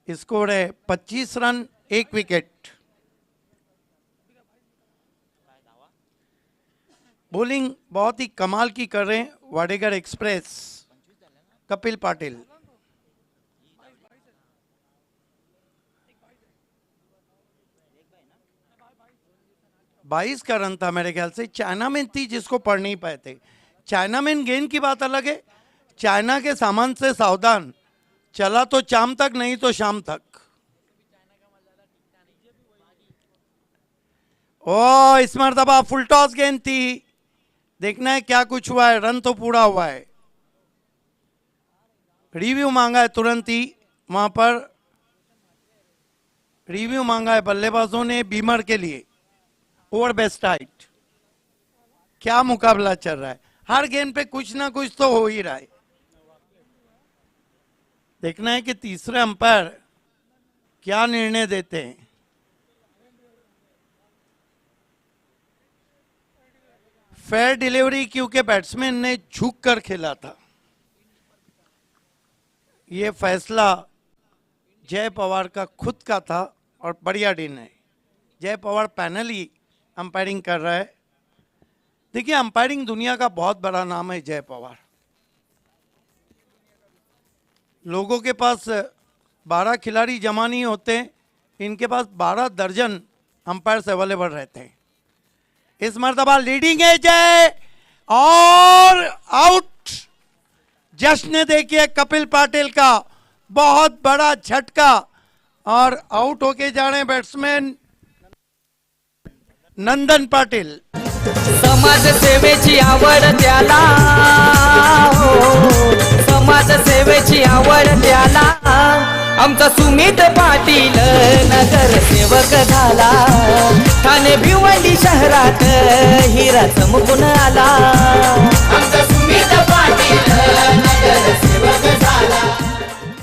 स्कोर है 25 रन 1 विकेट। बॉलिंग बहुत ही कमाल की कर रहे हैं वाडेगर एक्सप्रेस कपिल पाटिल। बाईस का रन था मेरे ख्याल से। चाइनामैन थी जिसको पढ़ नहीं पाए थे। चाइनामैन गेंद की बात अलग है, चाइना के सामान से सावधान, चला तो चाम तक नहीं तो शाम तक। ओ इस मर्तबा फुल टॉस गेंद थी, देखना है क्या कुछ हुआ है। रन तो पूरा हुआ है, रिव्यू मांगा है तुरंत ही, वहां पर रिव्यू मांगा है बल्लेबाजों ने बीमर के लिए। ओवर बेस्ट हाइट, क्या मुकाबला चल रहा है, हर गेंद पे कुछ ना कुछ तो हो ही रहा है। देखना है कि तीसरे अंपायर क्या निर्णय देते हैं। फेयर डिलीवरी, क्योंकि बैट्समैन ने झुक कर खेला था। ये फैसला जय पवार का खुद का था और बढ़िया निर्णय। जय पवार पैनल ही अंपायरिंग कर रहा है। देखिए अंपायरिंग दुनिया का बहुत बड़ा नाम है जय पवार। लोगों के पास 12 खिलाड़ी जमा नहीं होते, इनके पास 12 दर्जन अंपायर्स अवेलेबल रहते हैं। इस मर्तबा लीडिंग है जय, और आउट। जश्न देखिए कपिल पाटिल का, बहुत बड़ा झटका, और आउट होके जा रहे हैं बैट्समैन नंदन पाटील। समाज सेवेची आवड त्याला, समाज सेवेची आवड त्याला, आमचा सुमित पाटील नगर सेवक झाला। ठाणे भिवंडी शहरात हिरा चमकून आला, आमचा सुमित पाटील नगर सेवक झाला।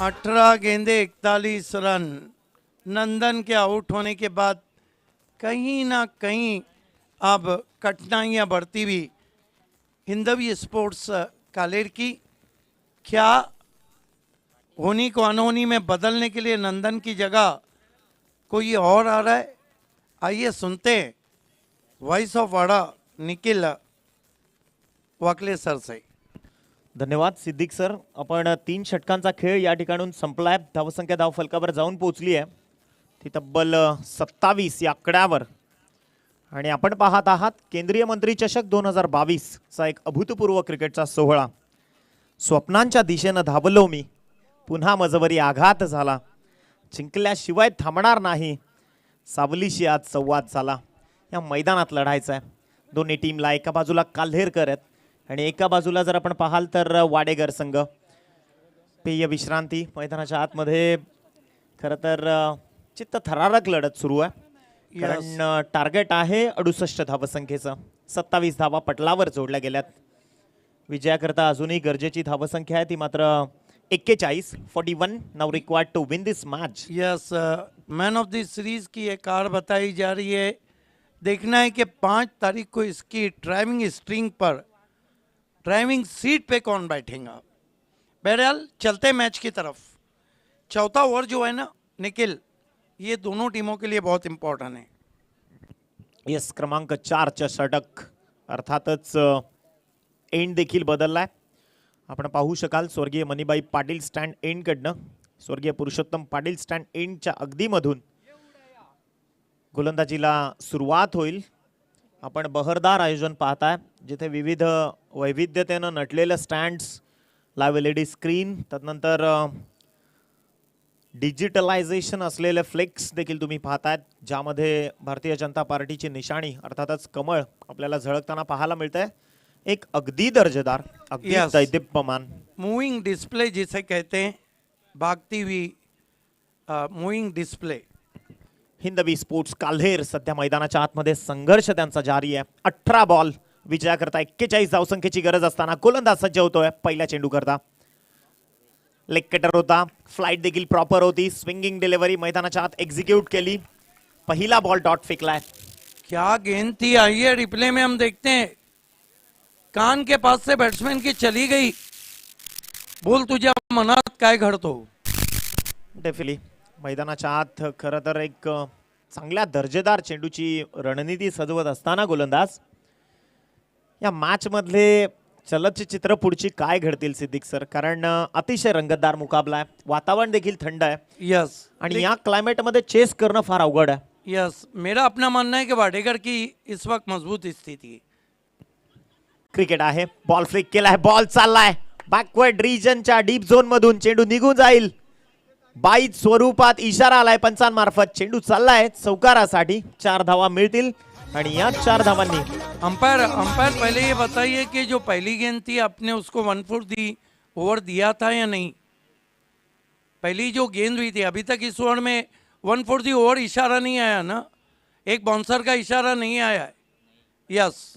18 गेंदे 41 रन। नंदन के आउट होने के बाद कहीं ना कहीं अब कठिनाइयां बढ़ती हुई हिंदवी स्पोर्ट्स कालेर की। क्या होनी को अनहोनी में बदलने के लिए नंदन की जगह कोई और आ रहा है? आइए सुनते हैं वॉइस ऑफ वाडा निखिल वाकले सर से। धन्यवाद सिद्दीक सर। आपण 3 षटकांचा खेळ या ठिकाणून संपलाय। धावसंख्या धाव फलकावर जाऊन पोहोचली आहे ती तब्बल 27 या आकड्यावर। आणि आपण पाहत आहात केंद्रीय मंत्री चषक 2022 चा एक अभूतपूर्व क्रिकेटचा सोहळा। स्वप्नांच्या दिशेने धावलो मी, पुन्हा मजवरी आघात झाला, जिंकल्याशिवाय थांबणार नाही, सावलीशी आज संवाद झाला। या मैदानात लढायचं आहे। दोन्ही टीमला एका बाजूला काल्हेरकर आहेत आणि एका बाजूला जर आपण पाहाल तर वाडेगर संघ। पेय विश्रांती मैदानाच्या आतमध्ये खरं तर चित्त थरारक लढत सुरू आहे. कारण टार्गेट आहे 68 धावसंख्येचं. 27 धावा पटलावर जोडल्या गेल्यात. विजयाकरता अजूनही गरजेची धावसंख्या आहे ती मात्र 41. 41 now required to win this match. Yes, man of the series की ये कार बताई जा रही है. देखना है कि 5 तारीख को इसकी ड्राइविंग स्ट्रिंग पर ड्राइविंग सीट पे कौन बैठेगा. बहरहाल चलते मैच की तरफ. चौथा ओवर जो है ना निखिल, ये दोनों टीमों के लिए बहुत इम्पोर्टेंट है. यस, क्रमांक 4चं षटक अर्थातच एंड देखील बदललाय. आपण पाहू शकाल स्वर्गीय मणिबाई पाटील स्टँड एंड कडनं स्वर्गीय पुरुषोत्तम पाटील स्टँड एंडच्या अगदी मधून गोलंदाजीला सुरुवात होईल. आपण बहरदार आयोजन पाहताय जिथे विविध वैविध्यतेनं नटलेलं स्टँड्स, लाईव्ह LED स्क्रीन, त्यानंतर डिजिटलायझेशन असलेले फ्लेक्स देखील तुम्ही पाहतायत ज्यामध्ये भारतीय जनता पार्टीची निशाणी अर्थातच कमळ आपल्याला झळकताना पाहायला मिळतंय. एक अगदी दर्जेदार, अगदी दैदिप्यमान मूविंग डिस्प्ले जिसे कहते हैं, भागती हुई मूविंग डिस्प्ले. हिंदवी स्पोर्ट्स काल्हेर सध्या मैदानाच्या आतमध्ये संघर्ष त्यांचा जारी आहे. 18 बॉल विजयाकरता 41 धावसंख्येची गरज असताना गोलंदाज सज्ज होतोय पहिल्या चेंडू करता. लेग कटर होता, फ्लाइट देखील प्रॉपर होती, स्विंगिंग डिलीवरी मैदानाच्या आत एक्झिक्यूट केली. पहिला बॉल डॉट फेकलाय. क्या गेंद थी, आइए रिप्ले में हम देखते हैं. कान के पास से बैट्समैन की चली गई. बोल तुझ्या मनात काय घडतो. डेफिली मैदानाच्या आत खरं तर एक चांगल्या दर्जेदार चेंडूची रणनीती सजवत असताना गोलंदाज. या मॅच मधले चलचित्र पुढची काय घडतील सिद्दीक सर, कारण अतिशय रंगतदार मुकाबला आहे. वातावरण देखील थंड आहे. यस, आणि या क्लायमेट मध्ये चेस करणं फार अवघड आहे. यस, मेरा अपना मानना है कि वाडेकर की इस वक्त मजबूत स्थिति है. क्रिकेट आहे, बॉल फ्लिक केलाय, बॉल चाललाय बॅकवर्ड रिजनच्या डीप झोन मधून. चेंडू निघून जाईल. बाईट स्वरूपात इशारा आलाय पंचांमार्फत. चेंडू चाललाय चौकारासाठी. 4 धावा मिळतील आणि या 4 धावांनी अंपायर पहले ये बताइए कि जो पहली गेंद थी आपने उसको 1/4 दी ओवर दिया था या नहीं. पहली जो गेंद हुई थी अभी तक इस ओवर में 1/4 दी ओवर इशारा नहीं आया ना, एक बाउंसर का इशारा नहीं आया है. Yes,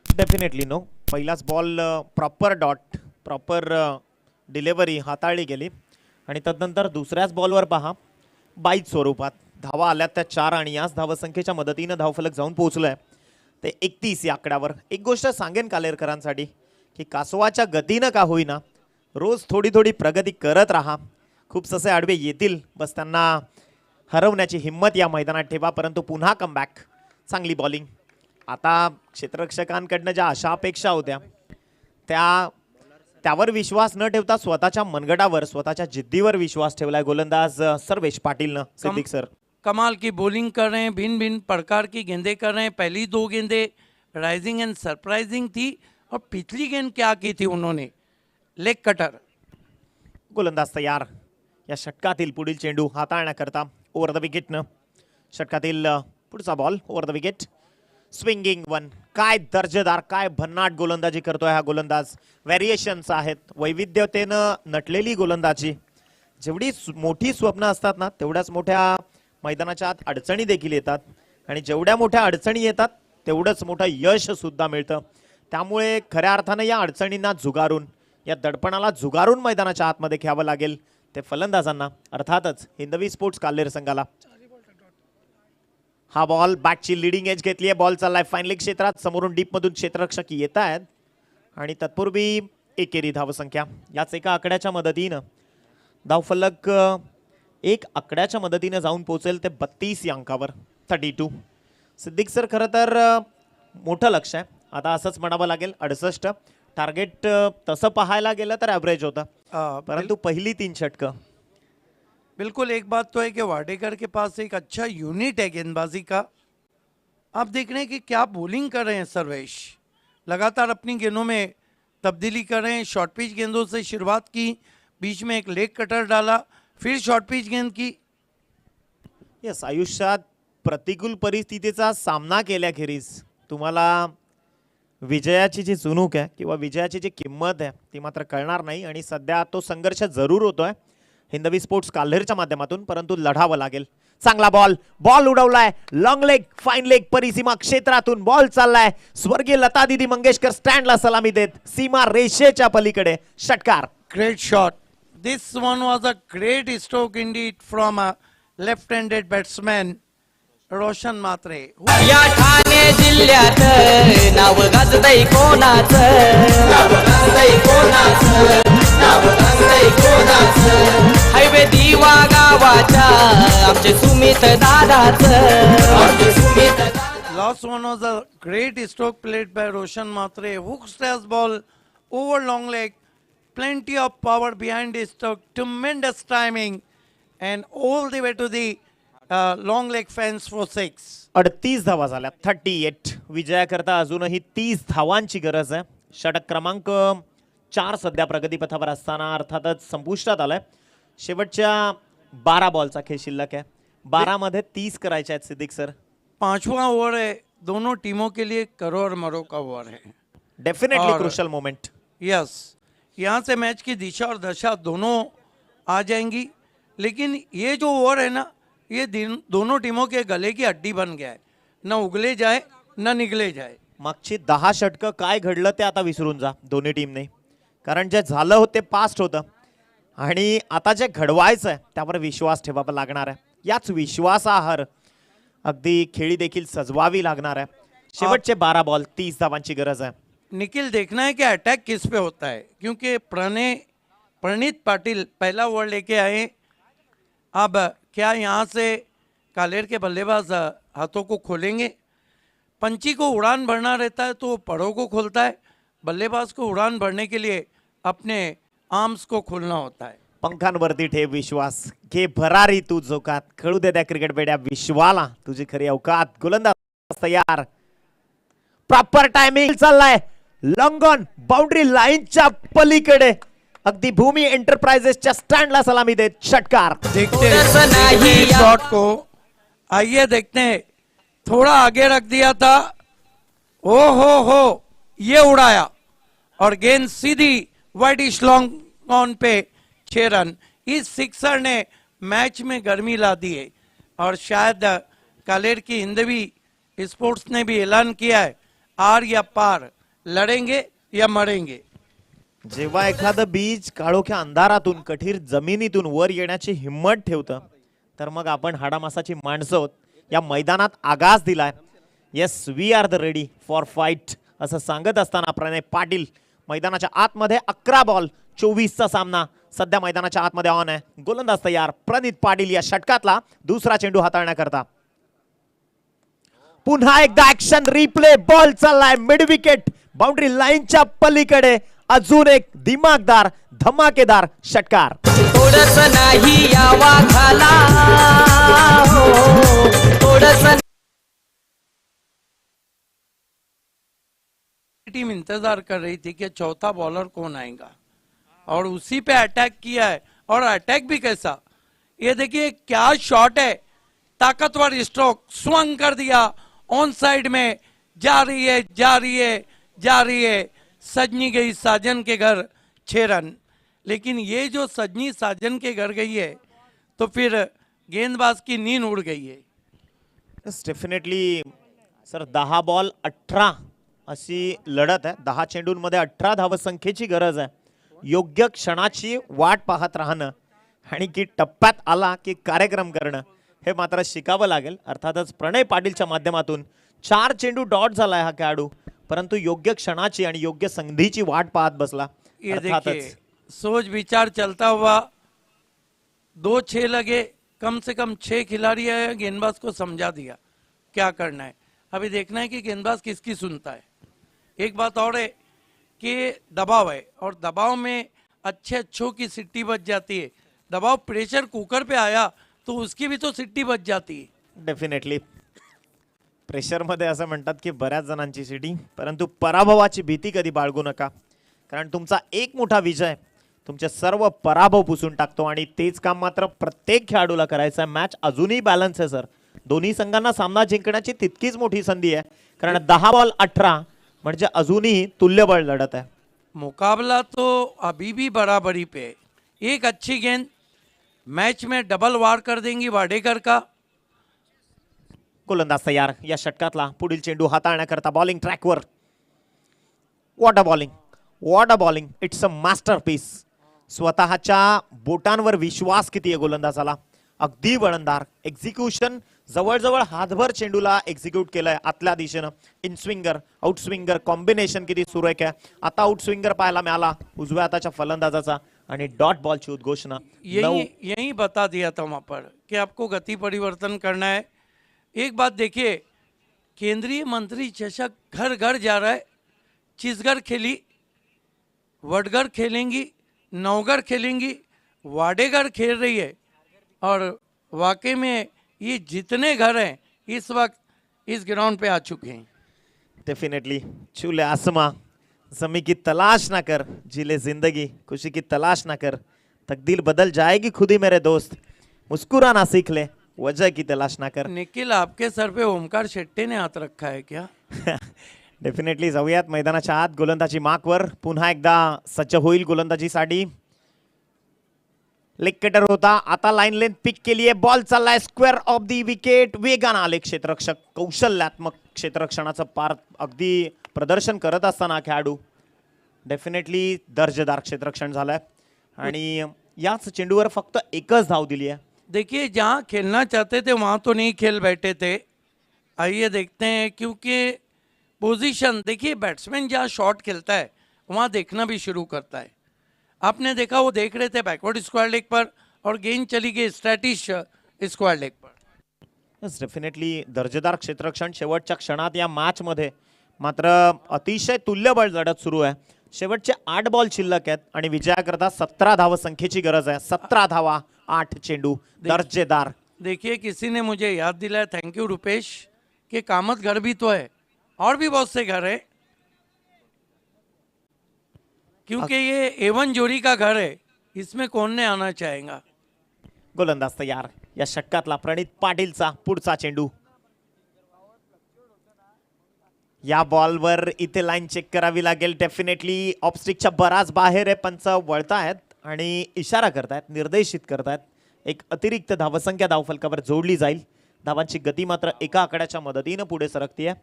definitely no. पहिलाच ball proper dot, proper delivery हाताळली गेली आणि तदनंतर दुसऱ्याच बॉलवर पहा बाईट स्वरूपात धावा आल्यात त्या 4 आणि याच धावसंख्येच्या मदतीनं धावफलक जाऊन पोहोचलंय ते 31 या आकड्यावर. एक गोष्ट सांगेन कालेरकरांसाठी की कासवाच्या गतीनं का होईना रोज थोडी थोडी प्रगती करत राहा. खूप ससे आडवे येतील, बस त्यांना हरवण्याची हिंमत या मैदानात ठेवा. परंतु पुन्हा कमबॅक, चांगली बॉलिंग. आता क्षेत्ररक्षकांकडनं ज्या अशा अपेक्षा होत्या त्यावर विश्वास न ठेवता स्वतःच्या मनगटावर, स्वतःच्या जिद्दीवर विश्वास ठेवलाय गोलंदाज सर्वेश पाटीलनं. सिद्दीक सर कमाल की बॉलिंग कर रहे हैं, भिन्न भिन्न प्रकार की गेंदें कर रहे हैं. पहली 2 गेंदें राइजिंग एंड सरप्राइजिंग थी और पिछली गेंद क्या की थी उन्होंने, लेग कटर. गोलंदाज तयार. या षटकातील पुढील चेंडू हाताळण्याकरता ओव्हर द विकेटनं. षटकातील पुढचा ball over the wicket. Swinging 1. काय दर्जेदार, काय भन्नाट गोलंदाजी करतोय हा गोलंदाज. व्हेरिएशन्स आहेत, वैविध्यतेनं नटलेली गोलंदाजी. जेवढी मोठी स्वप्न असतात ना तेवढ्याच मोठ्या मैदानाच्या आत अडचणी देखील येतात आणि जेवढ्या मोठ्या अडचणी येतात तेवढंच मोठं यश सुद्धा मिळतं. त्यामुळे खऱ्या अर्थानं या अडचणींना झुगारून, या दडपणाला झुगारून मैदानाच्या आतमध्ये खेळावं लागेल ते फलंदाजांना, अर्थातच हिंदवी स्पोर्ट्स काल्हेर संघाला. हा बॉल बॅटची लिडिंग एज घेतली आहे. बॉल चाललाय फाईन लेग क्षेत्रात. समोरून डीप मधून क्षेत्ररक्षक येत आहेत आणि तत्पूर्वी एकेरी धावसंख्या. याच एका आकड्याच्या मदतीनं धावफलक 1 आकड्याच्या मदतीने जाऊन पोहोचेल ते 32 या अंकावर. 32. सिद्दीक सर खरं तर मोठं लक्ष आहे. आता असंच म्हणावं लागेल. 68 टार्गेट तसं पाहायला गेलं तर ॲव्हरेज होतं, परंतु पहिली 3 षटकं. बिल्कुल, एक बात तो है कि वाडेकर के पास एक अच्छा यूनिट है गेंदबाजी का. आप देख रहे हैं कि क्या बॉलिंग कर रहे हैं सर्वेश. लगातार अपनी गेंदों में तब्दीली कर रहे हैं. शॉर्ट पिच गेंदों से शुरुआत की, बीच में एक लेग कटर डाला, फिर शॉर्ट पिच गेंद की. यस, आयुष्यात प्रतिकूल परिस्थितीचा सामना केल्याखेरीज तुम्हाला विजयाची जी चुणूक आहे किंवा विजयाची जी किंमत आहे ती मात्र कळणार नाही आणि सध्या तो संघर्ष जरूर होतोय हिंदवी स्पोर्ट्स काल्हेरच्या माध्यमातून, परंतु लढावं लागेल. चांगला बॉल उडवलाय, लॉंग लेग, फाईन लेग, परिसीमा क्षेत्रातून बॉल चाललाय. स्वर्गीय लता दीदी मंगेशकर स्टँडला सलामी देत, सीमा रेषेच्या पलीकडे षटकार. Great shot. This one was a great stroke indeed from a left-handed batsman, Roshan Matre. या ठाणे जिल्ह्यात नाव गाजतय कोणाचं, नाव गाजतय कोणाचं, नाव गाजतय कोणाचं. हायवे दिवा गावाच्या आमचे सुमित दादाचं, आमचे सुमित दादा. Last one was a great stroke played by Roshan Matre. Hook stairs ball over long leg. Plenty of power behind the stroke. Tremendous timing. And all the way to the long leg fence for 6. 38 धावा झाल्या, 38. विजयाकरता अजूनही 30 धावांची गरज आहे. षटक क्रमांक 4 सध्या प्रगतीपथावर असताना अर्थातच संपुष्टात आलाय. शेवटच्या 12 बॉलचा खेळ शिल्लक आहे. 12 मध्ये 30 करायचे आहेत सिद्दीक सर. 5वां ओवर है, दोनों टीमों के लिए करो और मरो का ओवर है. डेफिनेटली और- क्रुशियल मोमेंट. यस, यहाँ से मैच की दिशा और दशा दोनों आ जाएंगी. लेकिन ये जो ओवर है ना, ये दोनों टीमों के गले की हड्डी बन गया है. न उगले जाए न निगले जाए. मागची 10 षटकं काय घडलं ते आता विसरून जा दोन्ही टीमने, कारण जे झालं होतं ते पास्ट होतं आणि आता जे घडवायचं आहे त्यावर विश्वास ठेवावा लागणार आहे. याच विश्वासाहार अगदी खेळी देखील सजवावी लागणार आहे. शेवटचे 12 बॉल, 30 धावांची गरज आहे. निखिल, देखना है कि अटैक किस पे होता है, क्योंकि प्रणीत पाटिल पहला ओवर लेके आए. अब क्या यहाँ से कालेर के बल्लेबाज हाथों को खोलेंगे? पंची को उड़ान भरना रहता है तो पड़ों को खोलता है. बल्लेबाज को उड़ान भरने के लिए अपने आर्म्स को खोलना होता है. पंखांवरती ठेव विश्वास, घे भरारी तू झोकात, खेळू दे त्या क्रिकेट बेड्या विश्वाला तुझी खरी अवकात. गोलंदाज तयार, प्रॉपर टायमिंग चाललाय. लॉंग ऑन बाउंड्री लाईनच्या पलीकडे अगदी भूमी एंटरप्राइजेसच्या स्टँडला सलामी देत षटकार. देखते हैं शॉट को. आइए देखते हैं. थोड़ा आगे रख दिया था, ओ हो ये उड़ाया और गेंद सीधी वाइडिश लॉन्ग ऑन पे 6 रन. इस सिक्सर ने मैच में गर्मी ला दी है और शायद कालेर की हिंदवी स्पोर्ट्स ने भी ऐलान किया है, आर या पार, लड़ेंगे या मरेंगे. जेव्हा एखादं बीज काळोख्या अंधारातून कठीर जमिनीतून वर येण्याची हिम्मत ठेवतं तर मग आपण हाडामासाची माणसं आहोत. या मैदानात आगास दिलाय. Yes, we are the ready for fight असं सांगत असताना प्रणय पाटील मैदानाच्या आतमध्ये 11 बॉल 24चा सामना सध्या मैदानाच्या आतमध्ये ऑन आहे. गोलंदाज तयार, प्रणीत पाटील या षटकातला दुसरा चेंडू हाताळण्याकरता. पुन्हा एकदा ऍक्शन रिप्ले, बॉल चाललाय मिड विकेट, बाउंड्री लाईनच्या पलीकडे. अजून एक दिमागदार धमाकेदार षटकार. थोडस नाही यावा घाला, थोडस. टीम इंतजार कर रही थी कि चौथा बॉलर कौन आएगा और उसी पे अटैक किया है. और अटैक भी कैसा, ये देखिए क्या शॉट है. ताकतवर स्ट्रोक, स्वंग कर दिया ऑन साइड में. जा रही है. सजनी गई साजन के घर 6 रन. लेकिन ये जो सजनी साजन के घर गई है तो फिर गेंदबाज की नींद उड़ गई है. डेफिनेटली सर, 10 बॉल 18 अशी लढत आहे. 10 चेंडूंमध्ये 18 धावसंख्येची गरज आहे. योग्य क्षणाची वाट पाहत राहणं आणि की टप्प्यात आला की कार्यक्रम करणं हे मात्र शिकावं लागेल. अर्थातच प्रणय पाटीलच्या माध्यमातून 4 चेंडू डॉट झालाय हा खेळाडू, परंतु योग्य क्षणाची आणि योग्य संधीची वाट पाहत बसला. ये देखिए सोच विचार चलता हुआ 2-6 लगे, कम से कम 6 खिलाड़ी आए, गेंदबाज को समझा दिया क्या करना है. अभी देखना है कि गेंदबाज किसकी सुनता है. एक बात और है कि दबाव है और दबाव में अच्छों की सिट्टी बच जाती है. दबाव प्रेशर कुकर पे आया तो उसकी भी तो सिट्टी बच जाती है. डेफिनेटली प्रेशरमध्ये असं म्हणतात की बऱ्याच जणांची सिटी, परंतु पराभवाची भीती कधी बाळगू नका, कारण तुमचा एक मोठा विजय तुमचे सर्व पराभव पुसून टाकतो आणि तेच काम मात्र प्रत्येक खेळाडूला करायचं आहे. मॅच अजूनही बॅलन्स आहे सर. दोन्ही संघांना सामना जिंकण्याची तितकीच मोठी संधी आहे, कारण 10 बॉल 18 म्हणजे अजूनही तुल्यबळ लढत आहे. मुकाबला तो अभी भी बराबरी पे है. एक अच्छी गेंद मैच में डबल वार कर देंगी वाडेकर का. गोलंदाज तयार. या षटकातला पुढील चेंडू हाताळण्याकरता बॉलिंग ट्रॅकवर. What a bowling, what a bowling. It's a masterpiece. स्वतःच्या बोटांवर विश्वास किती आहे गोलंदाजाला. अगदी वळणदार एक्झिक्युशन. जवळजवळ हातभर चेंडूला एक्झिक्यूट केलंय आतल्या दिशेनं. In swinger out swinger combination किती सुरेख आहे. आता आउट स्विंगर पाहायला मिळाला उजव्या हाताच्या फलंदाजाचा आणि डॉट बॉलची उद्घोषणा. यही बता दिया था वहां पर कि आपको गति परिवर्तन करना है. एक बात देखिए, केंद्रीय मंत्री चषक घर घर जा रहा है. चिसगर खेली, वडगर खेलेंगी, नवगर खेलेंगी, वाडेगर खेल रही है. और वाकई में ये जितने घर हैं इस वक्त इस ग्राउंड पे आ चुके हैं. डेफिनेटली. चूले आसमा, जमी की तलाश ना कर, जिले जिंदगी, खुशी की तलाश ना कर, तकदीर बदल जाएगी खुद ही मेरे दोस्त, मुस्कुराना सीख ले, वजह की तलाश ना कर. निखिल, आपके सर पे ओमकार शेट्टी ने हाथ रखा है क्या? डेफिनेटली. जाऊयात मैदानाच्या आत. गोलंदाजी मार्कवर पुन्हा एकदा सज्ज होईल गोलंदाजीसाठी. लेग कटर होता, आता लाईन लेंथ पिक केली आहे. बॉल चाललाय स्क्वेअर ऑफ दी विकेट. वेगानं आले क्षेत्ररक्षक. कौशल्यात्मक क्षेत्ररक्षणाचं पार अगदी प्रदर्शन करत असताना खेळाडू. डेफिनेटली दर्जेदार क्षेत्ररक्षण झालंय आणि याच चेंडूवर फक्त एकच धाव दिली आहे. देखिए, जहाँ खेलना चाहते थे वहाँ तो नहीं खेल बैठे थे. आइए देखते हैं, क्योंकि पोजीशन देखिए, बैट्समैन जहाँ शॉट खेलता है वहाँ देखना भी शुरू करता है. आपने देखा वो देख रहे थे बैकवर्ड स्क्वायर लेग पर और गेंद चली गई स्ट्रैटिश स्क्वायर लेग पर. डेफिनेटली दर्जेदार क्षेत्ररक्षण. शेवटच्या क्षणात या मॅच मध्ये मात्र अतिशय तुल्यबळ लढत सुरू आहे. शेवटचे 8 बॉल शिल्लक आहेत आणि विजयाकरता 17 धावसंख्येची गरज आहे. 17 धावा 8 चेंडू. दर्जेदार. देखिए, किसी ने मुझे याद दिलाया, थैंक यू रुपेश, कि कामत घर भी तो है और भी बहुत से घर है, क्योंकि ये एवन जोड़ी का घर है, इसमें कौन ने आना चाहेगा. गोलंदाज तयार. या षटकातला प्रणित पाटीलचा पुढचा चेंडू. या बॉलवर इथे लाईन चेक करावी लागेल. डेफिनेटली ऑफस्टिकच्या बराच बाहेर आहे. पंच वळतायत आणि इशारा करतायत, निर्देशित करतायत. एक अतिरिक्त धावसंख्या धावफलकावर जोडली जाईल. धावांची गती मात्र एका आकड्याच्या मदतीनं पुढे सरकतीये.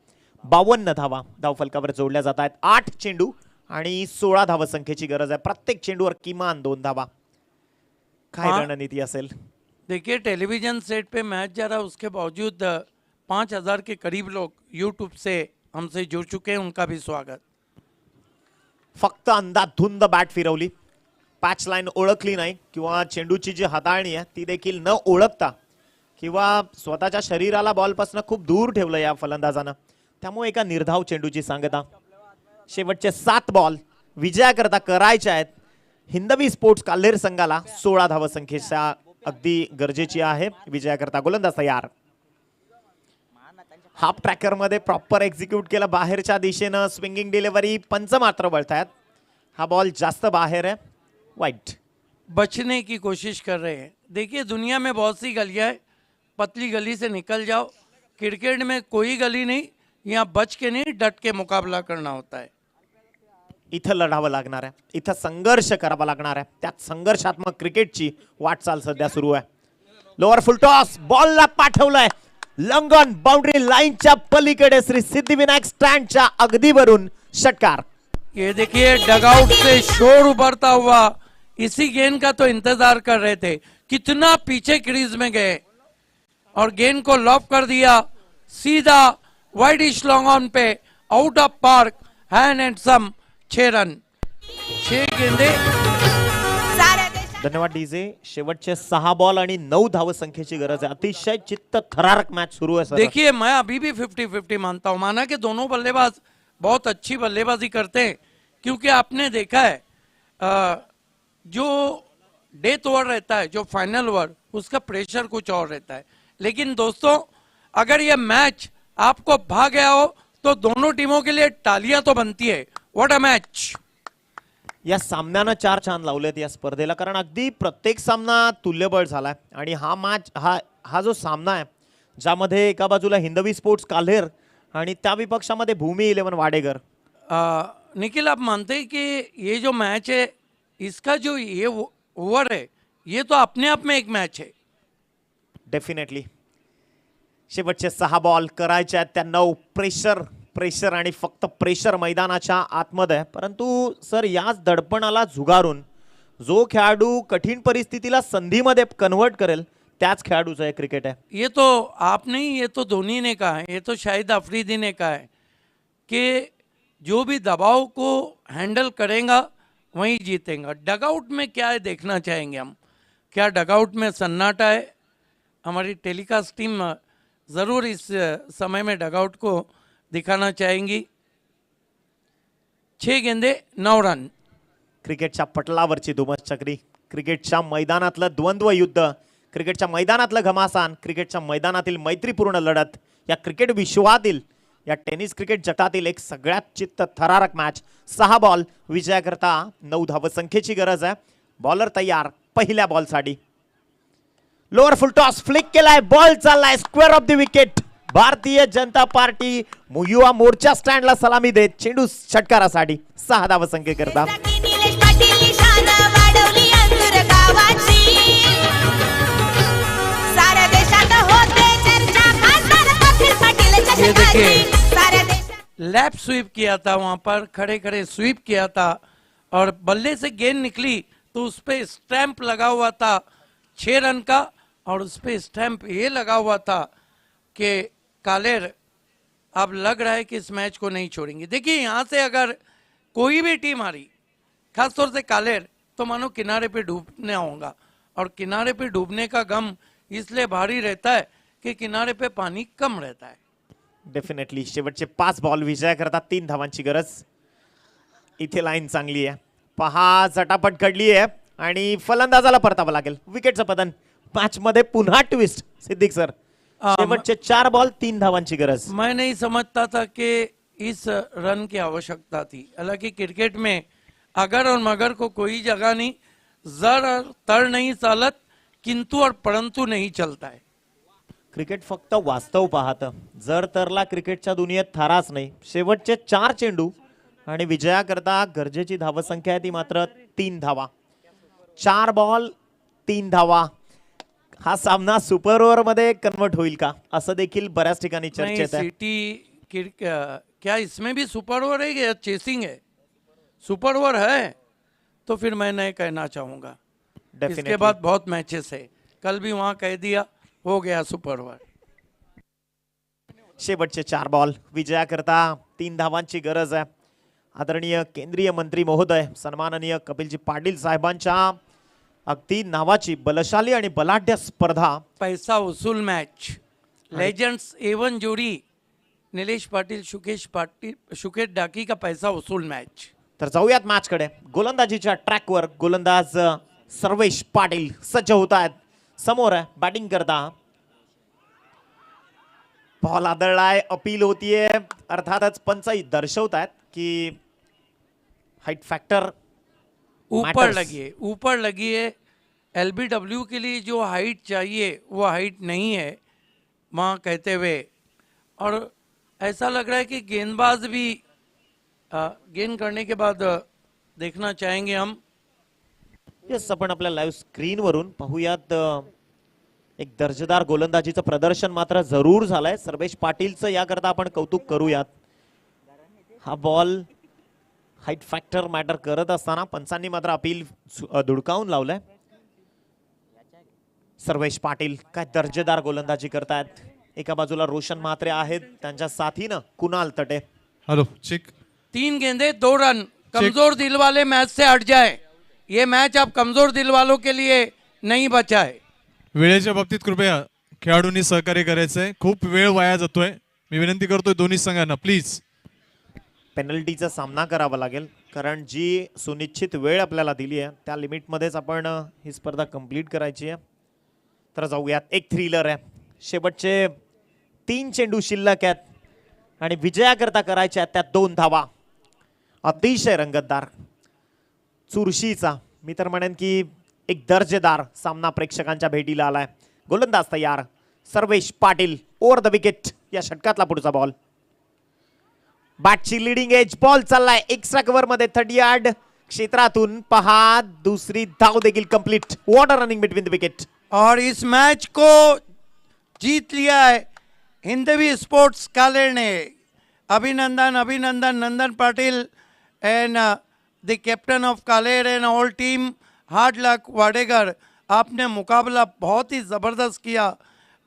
52 धावा धावफलकावर जोडल्या जात आहेत. 8 चेंडू आणि 16 धावसंख्येची गरज आहे. प्रत्येक चेंडूवर किमान 2 धावा. काय रणनीती असेल. देखिए, टेलीविजन सेट पे मैच जा रहा है, उसके बावजूद 5000 के करीब लोग यूट्यूब से हमसे जुड़ चुके हैं. उनका भी स्वागत. फक्त अंधाधुंद बॅट फिरवली. पॅच लाईन ओळखली नाही किंवा चेंडूची जी हाताळणी आहे ती देखील न ओळखता किंवा स्वतःच्या शरीराला बॉलपासून खूप दूर ठेवलं या फलंदाजानं. त्यामुळे एका निर्धाव चेंडूची सांगता. शेवटचे 7 बॉल विजयाकरता करायचे आहेत. हिंदवी स्पोर्ट्स काल्हेर संघाला 16 धावसंख्येच्या अगदी गरजेची आहे विजयाकरता. गोलंदाज तयार. हाफ ट्रॅकर मध्ये प्रॉपर एक्झिक्यूट केलं. बाहेरच्या दिशेनं स्विंगिंग डिलिव्हरी. पंच मात्र वळतायत. हा बॉल जास्त बाहेर आहे. वाइट. बचने की कोशिश कर रहे हैं. देखिए, दुनिया में बहुत सी गलियां है, पतली गली से निकल जाओ. क्रिकेट में कोई गली नहीं, यहाँ बच के नहीं डट के मुकाबला करना होता है. इथं लढावं लागणार आहे. इथं संघर्ष करावा लागणार आहे. त्यात संघर्षात्मक क्रिकेटची वाटचाल सध्या सुरू आहे. Lower full toss. बॉलला पाठवलंय लंगन बाउंड्री लाईनच्या पलीकडे. श्री सिद्धिविनायक स्टँडच्या अगदी वरून षटकार. ये देखिए, डगआउट से शोर उभरता हुआ. इसी गेंद का तो इंतजार कर रहे थे. कितना पीछे क्रीज में गए और गेंद को लॉप कर दिया. सीधा वाइडिश लॉन्ग ऑन पे out of park. Hand and some 6 run. 6 गेंदे. धन्यवाद डीजे. शेवटचे 6 बॉल आणि 9 धावसंख्येची गरज आहे. अतिशय चित्त थरारक मॅच सुरू आहे. देखिए, मैं अभी भी 50-50 मानता हूं. माना कि दोनों बल्लेबाज बहुत अच्छी बल्लेबाजी करते हैं, क्योंकि आपने देखा है जो डेथ ओवर रहता है, जो फाइनल ओवर, उसका प्रेशर कुछ और रहता है. लेकिन दोस्तों, अगर ये मैच आपको भा गया हो तो दोनों टीमों के लिए तालियां तो बनती है. What a match. या सामन्यानं 4 चांद लावलेत या स्पर्धेला. कारण अगदी प्रत्येक सामना तुल्यबळ झालाय आणि हा मॅच हा जो सामना आहे ज्यामध्ये एका बाजूला हिंदवी स्पोर्ट्स काल्हेर आणि त्या विपक्षामध्ये भूमी 11 वाडेगर. निखिल, आप मानते हैं कि ये जो मैच है, इसका जो ये ओवर है, ये तो अपने आप में एक मैच है. डेफिनेटली शेवटचे 6 बॉल करायचे आहेत त्या 9. प्रेशर आणि फक्त प्रेशर मैदानाच्या आतमध्ये. परंतु सर याच दडपणाला झुगारून जो खेळाडू कठीण परिस्थितीला संधीमध्ये कन्वर्ट करेल त्याच खेळाडूचं हे क्रिकेट आहे. ये तो आप नहीं, ये तो धोनी ने कहा है, ये तो शाहिद अफरीदी ने कहा है कि जो भी दबाव को हैंडल करेगा वही जीतेगा. डगआउट में क्या है देखना चाहेंगे हम. क्या डगआउट में सन्नाटा है? हमारी टेलीकास्ट टीम ज़रूर इस समय में डगआउट को दिखाना चाहेंगी. 6 गेंदे 9 रन. क्रिकेटच्या पटलावरची धुमस चक्री, क्रिकेटच्या मैदानातलं द्वंद्व युद्ध, क्रिकेटच्या मैदानातलं घमासान, क्रिकेटच्या मैदानातील मैत्रीपूर्ण लढत, या क्रिकेट विश्वातील, या टेनिस क्रिकेट जगतातील एक सगळ्यात चित्त थरारक मॅच. 6 बॉल विजयाकरता 9 धावसंख्येची गरज आहे. बॉलर तयार पहिल्या बॉलसाठी. लोअर फुल टॉस फ्लिक केलाय, बॉल चाललाय square of the wicket. Bharatiya Janata party Yuva Morcha स्टँडला सलामी देत चेंडू षटकारासाठी 6 धावसंख्ये करता. ये देखिए, लैप स्वीप किया था, वहां पर खड़े खड़े स्वीप किया था और बल्ले से गेंद निकली तो उस पे स्टैंप लगा हुआ था 6 रन का, और उस पे स्टैंप ये लगा हुआ था कि कालेर अब लग रहा है कि इस मैच को नहीं छोड़ेंगे. देखिए, यहाँ से अगर कोई भी टीम हारी, खासतौर से कालेर, तो मानो किनारे पे डूबने होगा. और किनारे पे डूबने का गम इसलिए भारी रहता है कि किनारे पे पानी कम रहता है. डेफिनेटली शेवटचे 5 बॉल विजया करता 3 धावांची गरज. इथे लाईन चांगली आहे, पहा झटापट घडली आहे आणि फलंदाजाला परतावं लागेल. विकेटचं पतन. मॅच मध्ये पुन्हा ट्विस्ट. सिद्दीक सर, शेवटचे 4 बॉल 3 धावांची गरज. मैं नहीं समझता था कि इस रन की आवश्यकता थी. हालांकि क्रिकेट में अगर और मगर को कोई जगह नहीं, जर और तर नहीं चालत, किंतु और परंतु नहीं चलता है. क्रिकेट फक्त वास्तव पाहतं, जर तरला क्रिकेटच्या दुनियेत थाराच नाही. शेवटचे 4 चेंडू आणि विजयाकरता गरजेची धावसंख्या आहे ती मात्र 3 धावा. 4 बॉल 3 धावा. हा सामना सुपर ओव्हर मध्ये कन्वर्ट होईल का असं देखील बऱ्याच ठिकाणी चर्चेत आहे. सिटी क्या इसमें भी सुपर ओवर है या चेसिंग है? सुपर ओवर है तो फिर मैं नहीं कहना चाहूंगा. इसके बाद बहुत मैचेस है. कल भी वहां कह दिया, हो गया सुपर ओवर. शेवटचे 4 बॉल विजयाकरता 3 धावांची गरज आहे. आदरणीय केंद्रीय मंत्री महोदय सन्माननीय कपिलजी पाटील साहेबांच्या अगदी नावाची बलशाली आणि बलाढ्य स्पर्धा. पैसा वसूल मैच. लेजेंड्स एवन जोड़ी नीलेश पाटिल, शुकेश डाकी का पैसा वसूल मैच. तर जाऊयात मॅच कडे. गोलंदाजीच्या ट्रॅकवर गोलंदाज सर्वेश पाटील सज्ज होत आहेत. समोर आहे बॅटिंग करता. बॉल आदळलाय, अपील होतीये. अर्थातच पंच दर्शवतात की हाइट फॅक्टर ऊपर लगी है. एलबीडब्ल्यू के लिए जो हाइट चाहिए वो हाइट नहीं है वहाँ कहते हुए. और ऐसा लग रहा है कि गेंदबाज भी गेंद करने के बाद देखना चाहेंगे हम. येस, आपण आपल्या लाईव्ह स्क्रीनवरून पाहूयात. एक दर्जेदार गोलंदाजीचं प्रदर्शन मात्र जरूर झालंय सर्वेश पाटीलचं, याकरता आपण कौतुक करूयात. हा बॉल हाइट फॅक्टर मॅटर करत असताना पंचांनी मात्र अपील धुडकावून लावलंय. सर्वेश पाटील काय दर्जेदार गोलंदाजी करतायत. एका बाजूला रोशन म्हात्रे आहेत, त्यांच्या साथीनं कुणाल तटे. Hello check. 3 गेंदे 2 रन. कमजोर दिल वाले मैच से हट जाए. ये मैच अब कमजोर दिल वालों के लिए नहीं बचा है. वेळेच्या बाबतीत कृपया खेळाडूंनी सहकार्य करायचंय. खूप वेळ वाया जातोय. मी विनंती करतोय दोन्ही संघांना प्लीज. पेनल्टीचा सामना करावा लागेल, कारण जी सुनिश्चित वेळ आपल्याला दिली आहे त्या लिमिटमध्येच आपण ही स्पर्धा कंप्लीट करायची आहे. तर जाऊयात. एक थ्रिलर आहे. शेवटचे 3 चेंडू शिल्लक आहेत आणि विजयाकरता करायच्या त्या 2 धावा. अतिशय रंगतदार, चुरशीचा, मी तर म्हणेन की एक दर्जेदार सामना प्रेक्षकांच्या भेटीला आलाय. गोलंदाज तयार Sarvesh Patil. Over the wicket या षटकातला पुढचा बॉल. बॅटची लिडिंग एज, बॉल चाललाय एक्स्ट्रा कव्हर मध्ये 30 यार्ड क्षेत्रातून. पहा दुसरी धाव देखील complete. What a running between the wicket. और इस मैच को जीत लिया है हिंदवी स्पोर्ट्स कालेर ने. अभिनंदन अभिनंदन Nandan Patil and the captain of Kalher and all team. Hard luck Wadegar, आपने मुकाबला बहुत ही ज़बरदस्त किया,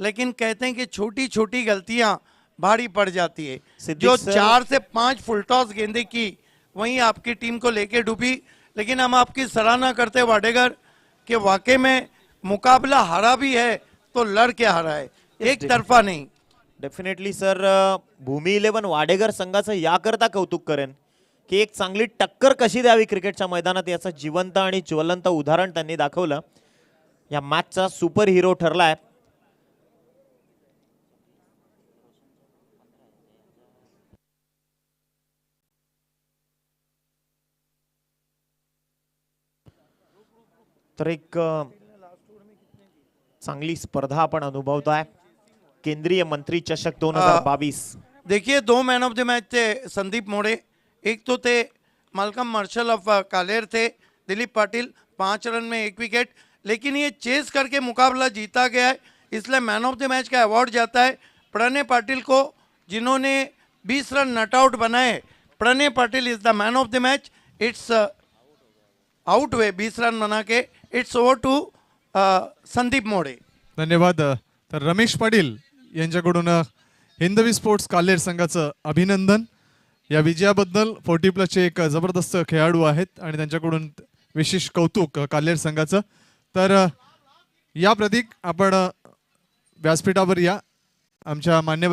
लेकिन कहते हैं कि छोटी छोटी गलतियां भारी पड़ जाती है. सिद्दीक जो सर- 4 से 5 फुल टॉस गेंदे की, वहीं आपकी टीम को लेके डूबी. लेकिन हम आपकी सराहना करते हैं वाडेगर कि वाकई में मुकाबला हारा भी है तो लड़ के हारा है, एक तरफा नहीं. डेफिनेटली सर, भूमी 11 वाडेगर संघाचं याकरता कौतुक करेन की एक चांगली टक्कर कशी द्यावी क्रिकेटच्या मैदानात याचं जिवंत आणि ज्वलंत उदाहरण त्यांनी दाखवलं. या मॅचचा सुपर हिरो ठरलाय. तर एक चांगली स्पर्धा आपण अनुभवतोय. केंद्रीय मंत्री चषक 2022. देखिए 2 मैन ऑफ द मैच थे संदीप मोड़े. एक तो थे मालकम मार्शल ऑफ कालेर थे दिलीप पाटिल, 5 रन में 1 विकेट. लेकिन ये चेस करके मुकाबला जीता गया है, इसलिए मैन ऑफ द मैच का अवार्ड जाता है प्रणय पाटिल को, जिन्होंने 20 रन नट आउट बनाए. Pranay Patil is the man of the match. It's out हुए 20 रन बना के. It's over to Sandeep Mode. धन्यवाद. तर रमेश पाटील यांच्याकडून हिंदवी स्पोर्ट्स कालेर संघाचं अभिनंदन. या विजयाबद्दल 40+ एक जबरदस्त खेळाडू आहेत आणि त्यांच्याकडून विशेष कौतुक कालेर संघाचं. तर या प्रतीक आपण व्यासपीठावर या. आमच्या मान्यवर